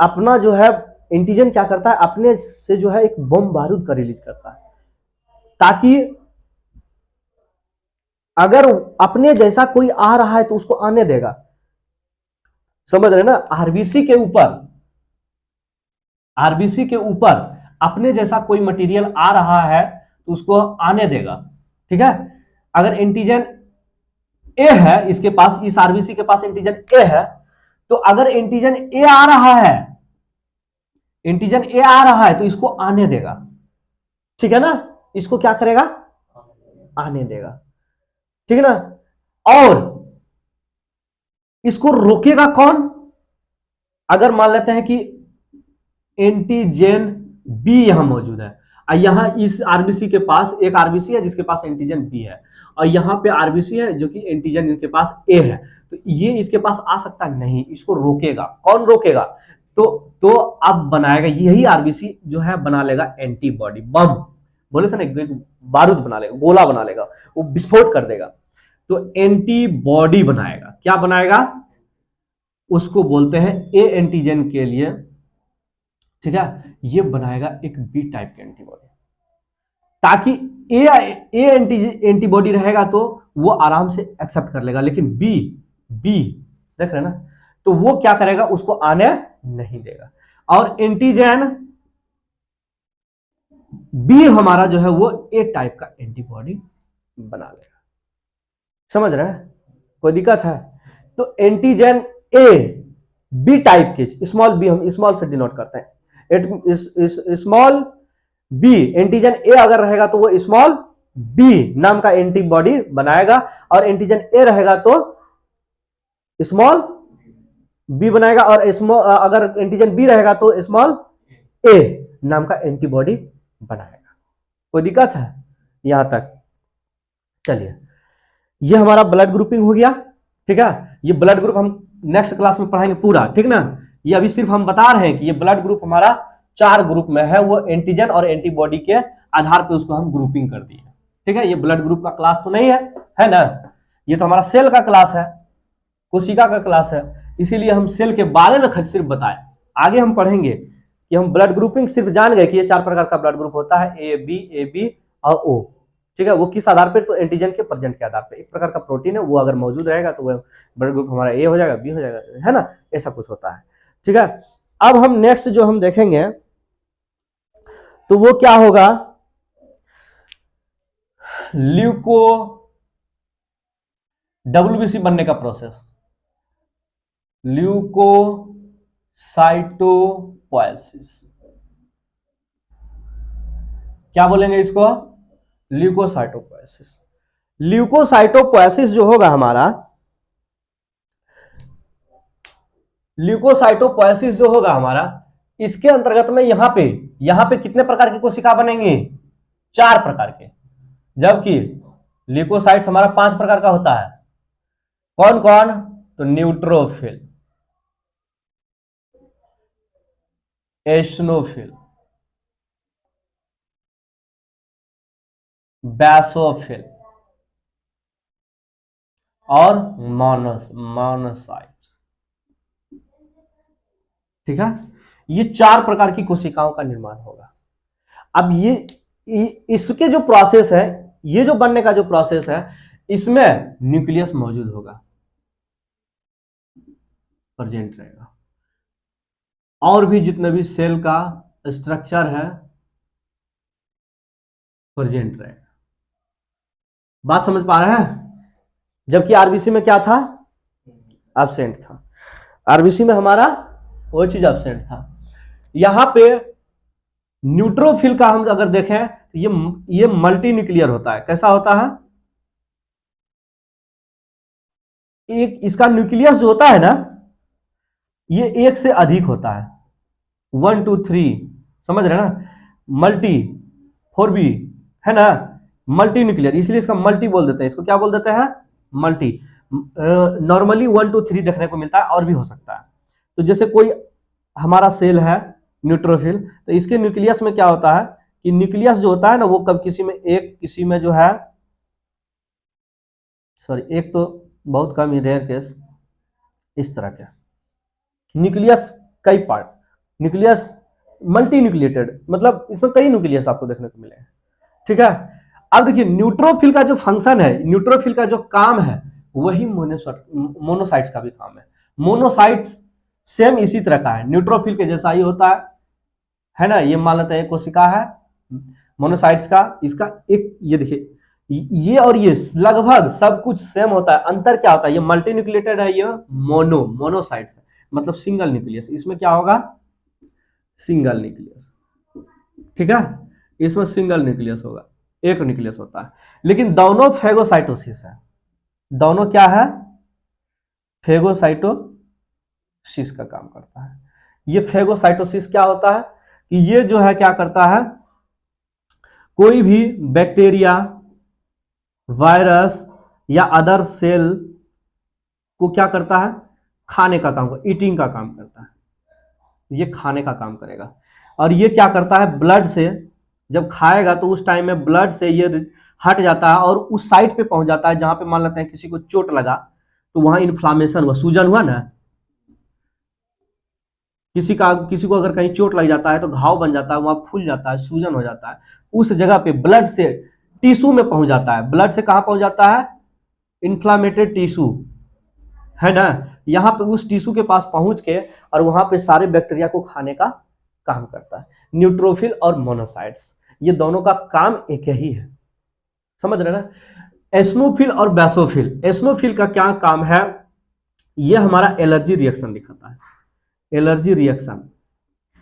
अपना जो है एंटीजन क्या करता है? अपने से जो है एक बम बारूद का रिलीज करता है, ताकि अगर अपने जैसा कोई आ रहा है तो उसको आने देगा। समझ रहे ना? आरबीसी के ऊपर अपने जैसा कोई मटेरियल आ रहा है तो उसको आने देगा। ठीक है, अगर एंटीजन ए है इसके पास, इस आरबीसी के पास एंटीजन ए है, तो अगर एंटीजन ए आ रहा है, एंटीजन ए आ रहा है तो इसको आने देगा। ठीक है ना? इसको क्या करेगा? आने देगा। ठीक है ना? और इसको रोकेगा कौन? अगर मान लेते हैं कि एंटीजन बी यहां मौजूद है और यहां इस आरबीसी के पास एक आरबीसी है जिसके पास एंटीजन बी है, और यहां पे आरबीसी है जो कि एंटीजन इनके पास ए है, तो ये इसके पास आ सकता नहीं। इसको रोकेगा कौन? रोकेगा तो अब बनाएगा यही आरबीसी जो है, बना लेगा एंटीबॉडी, बम। बोले थे ना, एक बारूद बना लेगा, गोला बना लेगा, वो विस्फोट कर देगा। तो एंटीबॉडी बनाएगा, क्या बनाएगा, उसको बोलते हैं ए एंटीजन के लिए, ठीक है, ये बनाएगा एक बी टाइप के एंटीबॉडी, ताकि ए एंटीबॉडी रहेगा तो वो आराम से एक्सेप्ट कर लेगा, लेकिन बी बी देख रहे हैं ना, तो वो क्या करेगा, उसको आने नहीं देगा। और एंटीजन बी हमारा जो है वो ए टाइप का एंटीबॉडी बना लेगा। समझ रहे हैं, कोई दिक्कत है? तो एंटीजन ए बी टाइप के, स्मॉल बी हम स्मॉल से डिनोट करते हैं, स्मॉल बी एंटीजन ए अगर रहेगा तो वो स्मॉल बी नाम का एंटीबॉडी बनाएगा, और एंटीजन ए रहेगा तो स्मॉल बी बनाएगा, और स्मॉल अगर एंटीजन बी रहेगा तो स्मॉल ए नाम का एंटीबॉडी बनाएगा। कोई दिक्कत है यहां तक? चलिए, ये हमारा ब्लड ग्रुपिंग हो गया, ठीक है। ये ब्लड ग्रुप हम नेक्स्ट क्लास में पढ़ाएंगे पूरा, ठीक ना। ये अभी सिर्फ हम बता रहे हैं कि ये ब्लड ग्रुप हमारा 4 ग्रुप में है, वो एंटीजन और एंटीबॉडी के आधार पे उसको हम ग्रुपिंग कर दिए, ठीक है। ये ब्लड ग्रुप का क्लास तो नहीं है ना, ये तो हमारा सेल का क्लास है, कोशिका का क्लास है, इसीलिए हम सेल के बारे में सिर्फ बताए। आगे हम पढ़ेंगे कि हम ब्लड ग्रुपिंग सिर्फ जान गए कि ये 4 प्रकार का ब्लड ग्रुप होता है, ए बी और ओ, ठीक है। वो किस आधार पर, तो एंटीजन के प्रेजेंट के आधार पर, एक प्रकार का प्रोटीन है वो अगर मौजूद रहेगा तो वह ब्लड ग्रुप हमारा ए हो जाएगा, बी हो जाएगा, है ना, ऐसा कुछ होता है, ठीक है। अब हम नेक्स्ट जो हम देखेंगे तो वो क्या होगा, ल्यूको डब्ल्यूबीसी बनने का प्रोसेस, ल्यूकोसाइटोपोएसिस, क्या बोलेंगे इसको, ल्यूकोसाइटोपोएसिस। ल्यूकोसाइटोपोएसिस जो होगा हमारा, ल्यूकोसाइटोपोएसिस जो होगा हमारा, इसके अंतर्गत में यहां पे कितने प्रकार की कोशिका बनेंगे, 4 प्रकार के, जबकि ल्यूकोसाइट्स हमारा 5 प्रकार का होता है। कौन कौन, तो न्यूट्रोफिल, एशनोफिल, बैसोफिल और मोनोसाइट्स, ठीक है। ये 4 प्रकार की कोशिकाओं का निर्माण होगा। अब ये इसके जो प्रोसेस है, ये जो बनने का जो प्रोसेस है, इसमें न्यूक्लियस मौजूद होगा, प्रेजेंट रहेगा, और भी जितने भी सेल का स्ट्रक्चर है प्रेजेंट रहेगा। बात समझ पा रहे हैं? जबकि आरबीसी में क्या था, एब्सेंट था, आरबीसी में हमारा वो चीज एब्सेंट था। यहां पे न्यूट्रोफिल का हम अगर देखें तो ये मल्टी न्यूक्लियर होता है। कैसा होता है, एक इसका न्यूक्लियस जो होता है ना, ये एक से अधिक होता है, 1 2 3, समझ रहे ना, मल्टी 4b है ना, मल्टी न्यूक्लियर, इसलिए इसका मल्टी बोल देते हैं, इसको क्या बोल देते हैं, मल्टी। नॉर्मली 1 2 3 देखने को मिलता है, और भी हो सकता है। तो जैसे कोई हमारा सेल है न्यूट्रोफिल, तो इसके न्यूक्लियस में क्या होता है कि न्यूक्लियस जो होता है ना, वो कब किसी में एक, किसी में जो है, सॉरी एक तो बहुत कम ही, रेयर केस, इस तरह के न्यूक्लियस, कई पार्ट, न्यूक्लियस मल्टी न्यूक्लिएटेड, मतलब इसमें कई न्यूक्लियस आपको देखने को मिले, ठीक है। अब देखिए न्यूट्रोफिल का जो फंक्शन है, न्यूट्रोफिल का जो काम है, वही मोनोसाइट्स का भी काम है। मोनोसाइट्स सेम इसी तरह का है, न्यूट्रोफिल के जैसा ही होता है ना। ये मान लेते हैं कोशिका है मोनोसाइट्स का, इसका एक, ये देखिए ये और ये लगभग सब कुछ सेम होता है। अंतर क्या होता है, ये मल्टी न्यूक्लिएटेड है, ये मोनोसाइट्स है, मतलब सिंगल न्यूक्लियस। इसमें क्या होगा, सिंगल न्यूक्लियस, ठीक है, इसमें सिंगल न्यूक्लियस होगा, एक न्यूक्लियस होता है। लेकिन दोनों फेगोसाइटोसिस है, दोनों क्या है, फेगोसाइटोसिस का काम करता है। ये फेगोसाइटोसिस क्या होता है कि ये जो है क्या करता है, कोई भी बैक्टीरिया, वायरस या अदर सेल को क्या करता है, खाने का काम, ईटिंग का काम करता है, ये खाने का काम करेगा। और ये क्या करता है, ब्लड से जब खाएगा तो उस टाइम में ब्लड से ये हट जाता है और उस साइड पे पहुंच जाता है जहां पे मान लेते हैं किसी को चोट लगा, तो वहां इन्फ्लामेशन हुआ, सूजन हुआ ना, किसी को अगर कहीं चोट लग जाता है तो घाव बन जाता है, वहां फूल जाता है, सूजन हो जाता है, उस जगह पे ब्लड से टिश्यू में पहुंच जाता है। ब्लड से कहां पहुंच जाता है? इन्फ्लामेटेड टिश्यू, है ना, यहाँ पे उस टिश्यू के पास पहुंच के और वहां पे सारे बैक्टीरिया को खाने का काम करता है। न्यूट्रोफिल और मोनोसाइट्स, ये दोनों का काम एक ही है, समझ रहे ना। एस्नोफिल और बेसोफिल, एस्नोफिल का क्या काम है? ये हमारा एलर्जी रिएक्शन दिखाता है, एलर्जी रिएक्शन,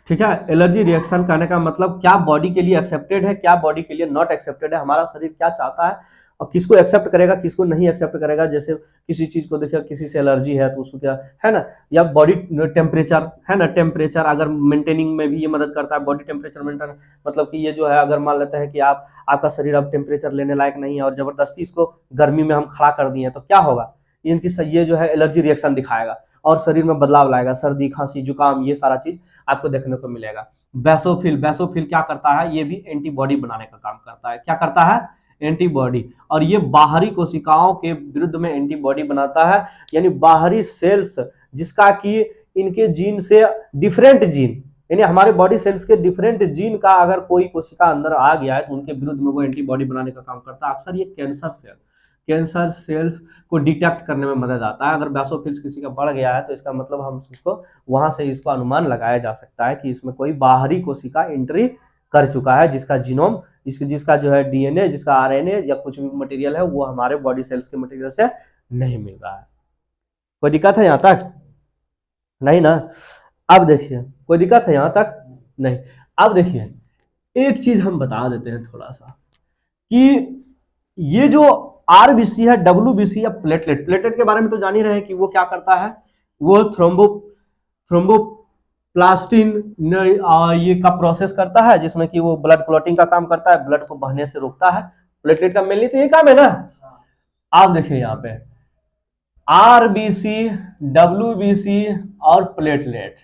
ठीक है। एलर्जी रिएक्शन करने का मतलब क्या बॉडी के लिए एक्सेप्टेड है, क्या बॉडी के लिए नॉट एक्सेप्टेड है, हमारा शरीर क्या चाहता है और किसको एक्सेप्ट करेगा, किसको नहीं एक्सेप्ट करेगा। जैसे किसी चीज को देखिए, किसी से एलर्जी है तो उसको क्या है ना, या बॉडी टेम्परेचर है ना, टेम्परेचर अगर मेंटेनिंग में भी ये मदद करता है, बॉडी टेम्परेचर मेंटेन, मतलब कि ये जो है अगर मान लेते हैं कि आपका शरीर अब टेम्परेचर लेने लायक नहीं है और जबरदस्ती इसको गर्मी में हम खड़ा कर दिए तो क्या होगा, इनकी ये जो है एलर्जी रिएक्शन दिखाएगा और शरीर में बदलाव लाएगा, सर्दी खांसी जुकाम ये सारा चीज आपको देखने को मिलेगा। बेसोफिल, बेसोफिल क्या करता है? ये भी एंटीबॉडी बनाने का काम करता है। क्या करता है? एंटीबॉडी। और ये बाहरी कोशिकाओं के विरुद्ध में एंटीबॉडी बनाता है, यानी बाहरी सेल्स जिसका कि इनके जीन से डिफरेंट जीन, यानी हमारे बॉडी सेल्स के डिफरेंट जीन का अगर कोई कोशिका अंदर आ गया है तो उनके विरुद्ध में वो एंटीबॉडी बनाने का काम करता है। अक्सर ये कैंसर सेल्स को डिटेक्ट करने में मदद आता है। अगर बेसोफिल्स किसी का बढ़ गया है तो इसका मतलब हम उसको वहां से इसको अनुमान लगाया जा सकता है कि इसमें कोई बाहरी कोशिका एंट्री कर चुका है, जिसका जीनोम, जिसका जो है डीएनए, जिसका आरएनए या कुछ भी मटेरियल है वो हमारे बॉडी सेल्स के मटेरियल से नहीं मिल रहा है। कोई दिक्कत है यहाँ तक? नहीं ना। अब देखिए, कोई दिक्कत है यहाँ तक? नहीं। अब देखिए एक चीज हम बता देते हैं थोड़ा सा कि ये जो आरबीसी है, डब्ल्यूबीसी या प्लेटलेट, प्लेटलेट के बारे में तो जान ही रहे हैं कि वो क्या करता है, वो थ्रोम्बोप्लास्टिन ये का प्रोसेस करता है जिसमें कि वो ब्लड क्लॉटिंग का काम करता है, ब्लड को बहने से रोकता है। प्लेटलेट का मेनली तो ये काम है ना। आप देखिए यहाँ पे आरबीसी, डब्ल्यूबीसी और प्लेटलेट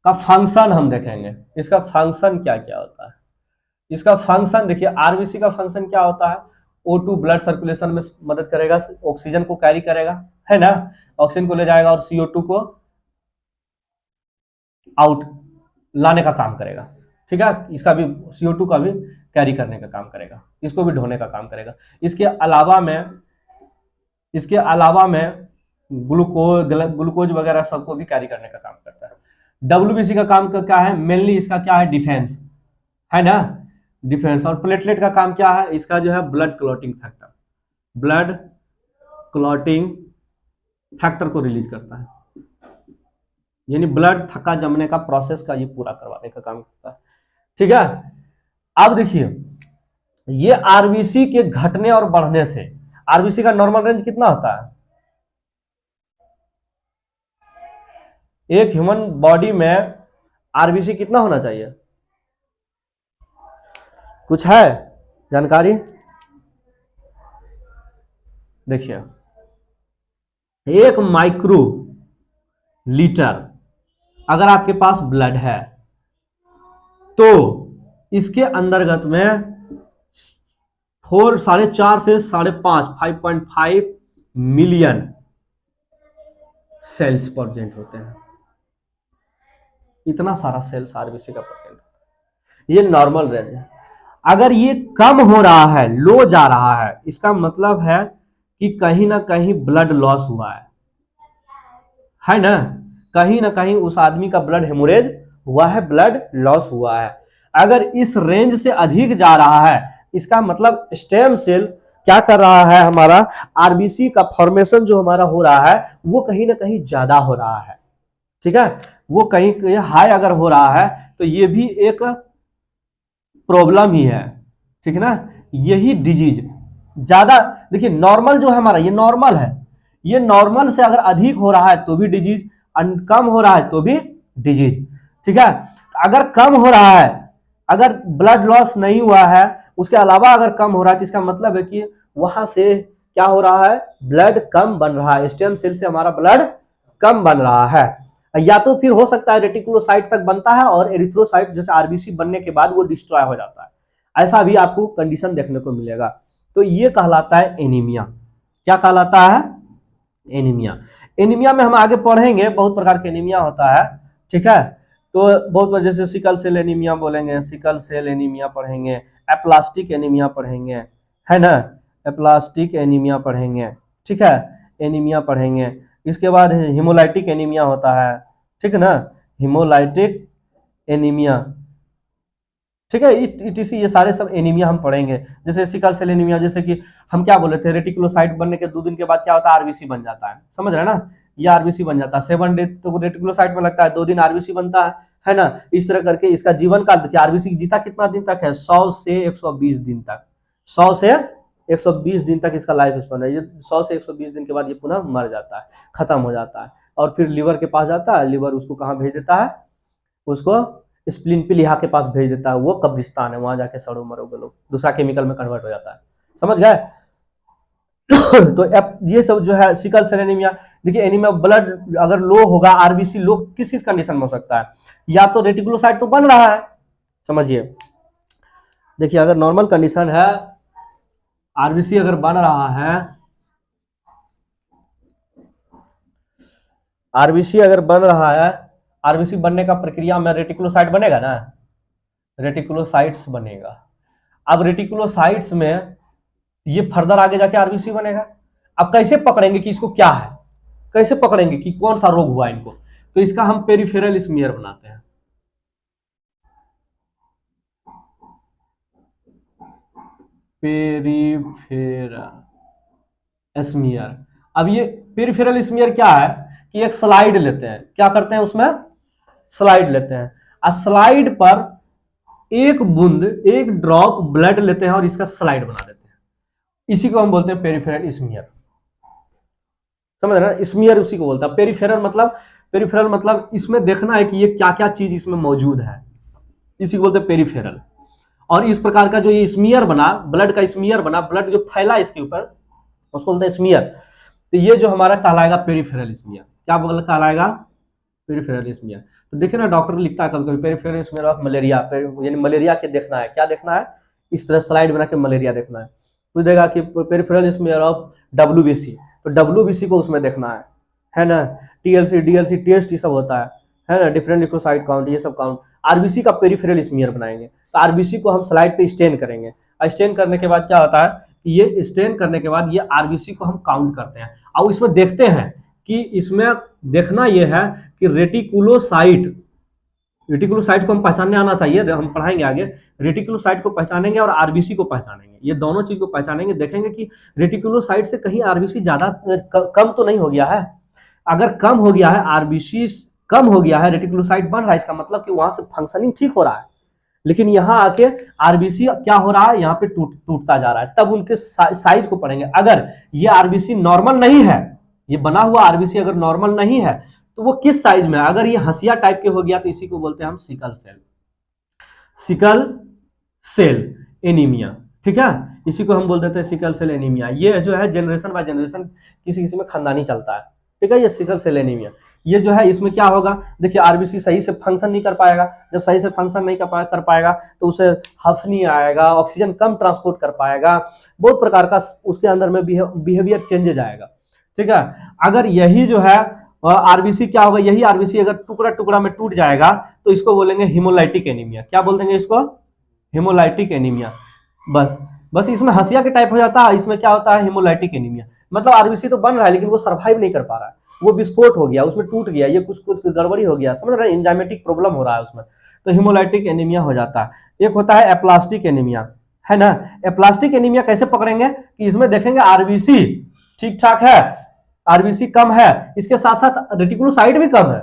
का फंक्शन हम देखेंगे, इसका फंक्शन क्या क्या होता है। इसका फंक्शन देखिए, आरबीसी का फंक्शन क्या होता है? O2 ब्लड सर्कुलेशन में मदद करेगा, ऑक्सीजन को कैरी करेगा, है ना, ऑक्सीजन को ले जाएगा और CO2 को आउट लाने का काम करेगा, ठीक है। इसका भी CO2 का भी कैरी करने का काम करेगा, इसको भी ढोने का काम करेगा। इसके अलावा में ग्लूकोज वगैरह सबको भी कैरी करने का काम करता है। डब्ल्यूबीसी का काम क्या है? मेनली इसका क्या है? डिफेंस, है ना, डिफेंस। और प्लेटलेट का काम क्या है? इसका जो है blood clotting factor, blood clotting factor को रिलीज करता है, यानी ब्लड थक्का जमने का प्रोसेस का ये पूरा करवाने का काम करता है, ठीक है। अब देखिए ये आरबीसी के घटने और बढ़ने से, आरबीसी का नॉर्मल रेंज कितना होता है? एक ह्यूमन बॉडी में आरबीसी कितना होना चाहिए? कुछ है जानकारी? देखिए 1 माइक्रो लीटर अगर आपके पास ब्लड है तो इसके अंतर्गत में 4.5 से 5.5 मिलियन सेल्स प्रेजेंट होते हैं। इतना सारा सेल्स आरबीसी का प्रेजेंट होता है, ये नॉर्मल रेंज है। अगर ये कम हो रहा है, लो जा रहा है, इसका मतलब है कि कहीं ना कहीं ब्लड लॉस हुआ है ना, कहीं ना कहीं उस आदमी का ब्लड हेमोरेज हुआ है, ब्लड लॉस हुआ है। अगर इस रेंज से अधिक जा रहा है, इसका मतलब स्टेम सेल क्या कर रहा है, हमारा आरबीसी का फॉर्मेशन जो हमारा हो रहा है वो कहीं ना कहीं ज्यादा हो रहा है, ठीक है। वो कहीं हाई अगर हो रहा है तो ये भी एक प्रॉब्लम ही है, ठीक है ना। यही डिजीज ज्यादा, देखिए नॉर्मल जो है हमारा, ये नॉर्मल है, ये नॉर्मल से अगर अधिक हो रहा है तो भी डिजीज, कम हो रहा है तो भी डिजीज, ठीक है। अगर कम हो रहा है, अगर ब्लड लॉस नहीं हुआ है, उसके अलावा अगर कम हो रहा है तो इसका मतलब है कि वहां से क्या हो रहा है, ब्लड कम बन रहा है, स्टेम सेल से हमारा ब्लड कम बन रहा है। या तो फिर हो सकता है रेटिकुलोसाइट तक बनता है और एरिथ्रोसाइट जैसे आरबीसी बनने के बाद वो डिस्ट्रॉय हो जाता है। ऐसा भी आपको कंडीशन देखने को मिलेगा। तो ये कहलाता है एनीमिया। क्या कहलाता है? एनीमिया। एनीमिया में हम आगे पढ़ेंगे, बहुत प्रकार के एनीमिया होता है, ठीक है। तो बहुत जैसे सिकल सेल एनीमिया बोलेंगे, सिकल सेल एनीमिया पढ़ेंगे, एप्लास्टिक एनीमिया पढ़ेंगे, है ना, एप्लास्टिक एनीमिया पढ़ेंगे, ठीक है, एनीमिया पढ़ेंगे। इसके बाद हिमोलाइटिक एनीमिया होता है, ठीक है ना, हिमोलाइटिक एनीमिया, ठीक है। इटीसी ये सारे सब एनीमिया हम पढ़ेंगे। जैसे सिकल सेल एनीमिया, जैसे कि हम क्या बोले थे, रेटिकुलोसाइट बनने के 2 दिन के बाद क्या होता है, आरबीसी बन जाता है, समझ रहे हैं ना, ये आरबीसी बन जाता है। 7 डे तो रेटिकुलोसाइट में लगता है, 2 दिन आरबीसी बनता है ना। इस तरह करके इसका जीवन काल देखिए, आरबीसी जीता कितना दिन तक है, 100 से 120 दिन तक, 100 से 120 दिन तक इसका लाइफ स्पैन है। ये 100 से 120 दिन के बाद ये पुनः मर जाता है, खत्म हो जाता है, और फिर लिवर के पास जाता है। लिवर उसको कहाँ भेज देता है, उसको स्प्लीन पे लिहा के पास भेज देता है, वो कब्रिस्तान है, वहां जाके सड़ो मरोगे लोग, दूसरा केमिकल में कन्वर्ट हो जाता है, समझ गए। तो ये सब जो है सिकल सेल एनीमिया। देखिए एनीमिया ब्लड अगर लो होगा, आरबीसी लो, किस कंडीशन में हो सकता है, या तो रेटिकुलोसाइट तो बन रहा है, समझिए। देखिए अगर नॉर्मल कंडीशन है, आरबीसी अगर बन रहा है, आरबीसी अगर बन रहा है, आरबीसी बनने का प्रक्रिया में रेटिकुलोसाइट बनेगा ना, रेटिकुलोसाइट्स बनेगा। अब रेटिकुलोसाइट्स में ये फर्दर आगे जाके आरबीसी बनेगा। अब कैसे पकड़ेंगे कि इसको क्या है, कैसे पकड़ेंगे कि कौन सा रोग हुआ इनको, तो इसका हम पेरिफेरल स्मीयर बनाते हैं। Peripheral smear. अब ये पेरिफेरल स्मीयर क्या है कि एक स्लाइड लेते हैं, क्या करते हैं उसमें, स्लाइड लेते हैं, और स्लाइड पर एक बूंद, एक ड्रॉप ब्लड लेते हैं और इसका स्लाइड बना देते हैं। इसी को हम बोलते हैं पेरिफेरल स्मीयर, समझ रहे हैं, स्मीयर उसी को बोलता है। पेरिफेरल मतलब इसमें देखना है कि ये क्या क्या चीज इसमें मौजूद है, इसी को बोलते हैं पेरिफेरल। और इस प्रकार का जो ये स्मीयर बना, ब्लड का स्मीयर बना, ब्लड जो फैला इसके ऊपर, उसको बोलते हैं स्मीयर। तो ये जो हमारा कहलाएगा पेरिफेरल स्मीयर। क्या कहलाएगा, पेरिफेरल स्मीयर। तो देखिए ना, डॉक्टर लिखता है कभी कभी पेरिफेरल स्मीयर ऑफ मलेरिया, यानी मलेरिया के देखना है, क्या देखना है, इस तरह स्लाइड बना के मलेरिया देखना है। तो देगा कि पेरिफेरल स्मीयर ऑफ डब्ल्यूबीसी, तो डब्ल्यूबीसी को उसमें देखना है ना, टीएलसी डीएलसी टेस्ट ये सब होता है ना, डिफरेंट ल्यूकोसाइट काउंट, ये सब काउंट, आरबीसी का पेरिफेरल स्मीयर बनाएंगे। तो आरबीसी को हम स्लाइड पे स्टेन करेंगे, स्टेन करने के बाद क्या होता है कि ये स्टेन करने के बाद ये आरबीसी को हम काउंट करते हैं, और इसमें देखते हैं कि इसमें देखना यह है कि रेटिकुलोसाइट को हम पहचानने आना चाहिए, हम पढ़ाएंगे आगे। रेटिकुलोसाइट को पहचानेंगे और आरबीसी को पहचानेंगे, ये दोनों चीज को पहचानेंगे, देखेंगे कि रेटिकुलोसाइट से कहीं आरबीसी ज्यादा कम तो नहीं हो गया है। अगर कम हो गया है, आरबीसी कम हो गया है, रेटिकुलोसाइट बढ़ रहा है, इसका मतलब कि वहां से फंक्शनिंग ठीक हो रहा है। लेकिन यहाँ आके आरबीसी क्या हो रहा है, यहाँ पे टूटता जा रहा है, तब उनके साइज को पढ़ेंगे। अगर ये आरबीसी नॉर्मल नहीं है, ये बना हुआ आरबीसी अगर नॉर्मल नहीं है, तो वो किस साइज में है, अगर ये हंसिया टाइप के हो गया तो इसी को बोलते हैं हम sickle cell, sickle cell anaemia, ठीक है, इसी को हम बोल देते हैं सिकल सेल एनीमिया। ये जो है जनरेशन बाय जनरेशन किसी किसी में खानदानी चलता है, ठीक है, ये सिकल सेल एनीमिया। ये जो है इसमें क्या होगा, देखिए आरबीसी सही से फंक्शन नहीं कर पाएगा, जब सही से फंक्शन नहीं कर पाएगा तो उसे हफनी आएगा, ऑक्सीजन कम ट्रांसपोर्ट कर पाएगा, बहुत प्रकार का उसके अंदर में बिहेवियर चेंजेज आएगा, ठीक है। अगर यही जो है आरबीसी क्या होगा, यही आरबीसी अगर टुकड़ा टुकड़ा में टूट जाएगा तो इसको बोलेंगे हिमोलाइटिक एनीमिया। क्या बोल देंगे इसको, हिमोलाइटिक एनीमिया। बस इसमें हंसिया के टाइप हो जाता है, इसमें क्या होता है, हिमोलाइटिक एनीमिया। मतलब आरबीसी तो बन रहा है लेकिन वो सर्वाइव नहीं कर पा रहा है, वो विस्फोट हो गया, उसमें टूट गया, ये कुछ गड़बड़ी हो गया, समझ रहे हैं, एंजाइमेटिक प्रॉब्लम हो रहा है उसमें, तो हिमोलाइटिक एनीमिया हो जाता है। एक होता है एप्लास्टिक एनीमिया, है ना। एप्लास्टिक एनीमिया कैसे पकड़ेंगे कि इसमें देखेंगे आरबीसी ठीक ठाक है, आरबीसी कम है, इसके साथ साथ रेटिकुलोसाइट भी कम है,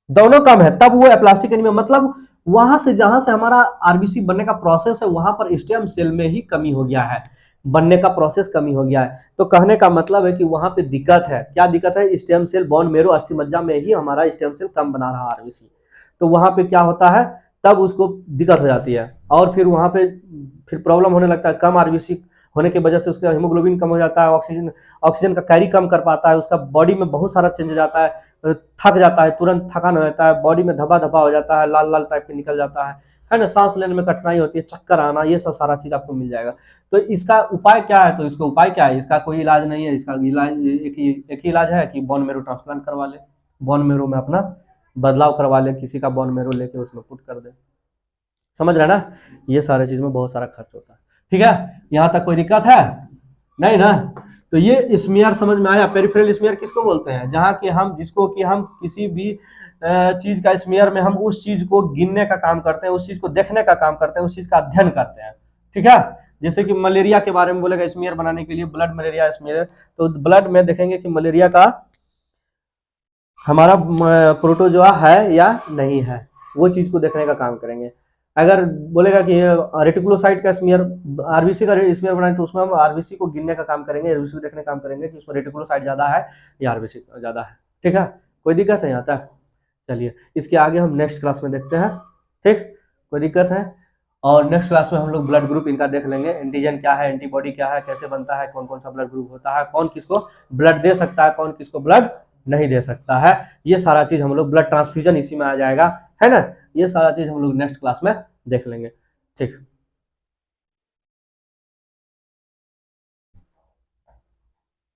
दोनों कम है, तब वो एप्लास्टिक एनीमिया। मतलब वहां से जहां से हमारा आरबीसी बनने का प्रोसेस है, वहां पर स्टेम सेल में ही कमी हो गया है, बनने का प्रोसेस कमी हो गया है। तो कहने का मतलब है कि वहां पे दिक्कत है, क्या दिक्कत है, स्टेम सेल बोन मेरो अस्थि मज्जा में ही हमारा स्टेम सेल कम बना रहा आरबीसी, तो वहां पे क्या होता है, तब उसको दिक्कत हो जाती है, और फिर वहां पे फिर प्रॉब्लम होने लगता है, कम आरबीसी होने की वजह से उसका हीमोग्लोबिन कम हो जाता है, ऑक्सीजन का कैरी कम कर पाता है, उसका बॉडी में बहुत सारा चेंजेस आता है, थक जाता है, तुरंत थकान हो जाता है, बॉडी में धब्बा धब्बा हो जाता है, लाल लाल टाइप के निकल जाता है ना, सांस लेने में कठिनाई होती है, चक्कर आना, ये सब सारा चीज आपको मिल जाएगा। तो इसका उपाय क्या है? तो इसका उपाय क्या है? इसका कोई इलाज नहीं है, इसका इलाज एक ही इलाज है कि बोन मैरो ट्रांसप्लांट करवा ले, बोन मैरो में अपना बदलाव करवा ले, किसी का बोन मैरो लेके उसमें पुट कर दे। समझ रहे ना? ये सारे चीज में बहुत सारा खर्च होता है। ठीक है, यहाँ तक कोई दिक्कत है नहीं ना? तो ये स्मीयर समझ में आया। पेरिफेरल स्मीयर किसको बोलते हैं? जहाँ कि हम जिसको कि हम किसी भी चीज का स्मीयर में हम उस चीज को गिनने का काम करते हैं, उस चीज को देखने का काम करते हैं, उस चीज का अध्ययन करते हैं। ठीक है, जैसे कि मलेरिया के बारे में बोलेगा स्मीयर बनाने के लिए, ब्लड मलेरिया स्मीयर, तो ब्लड में देखेंगे कि मलेरिया का हमारा प्रोटोजोआ है या नहीं है, वो चीज को देखने का काम करेंगे। अगर बोलेगा कि रेटिकुलोसाइट का स्मीयर, आरबीसी का स्मीयर बनाए, तो उसमें हम आरबीसी को गिनने का काम करेंगे, आरबीसी को देखने का काम करेंगे कि उसमें रेटिकुलोसाइट ज्यादा है या आरबीसी ज्यादा है। ठीक है, कोई दिक्कत है यहाँ तक? चलिए, इसके आगे हम नेक्स्ट क्लास में देखते हैं। ठीक, कोई दिक्कत है? और नेक्स्ट क्लास में हम लोग ब्लड ग्रुप इनका देख लेंगे, एंटीजन क्या है, एंटीबॉडी क्या है, कैसे बनता है, कौन कौन सा ब्लड ग्रुप होता है, कौन किसको ब्लड दे सकता है, कौन किसको ब्लड नहीं दे सकता है। ये सारा चीज हम लोग, ब्लड ट्रांसफ्यूजन इसी में आ जाएगा, है ना? ये सारा चीज हम लोग नेक्स्ट क्लास में देख लेंगे। ठीक।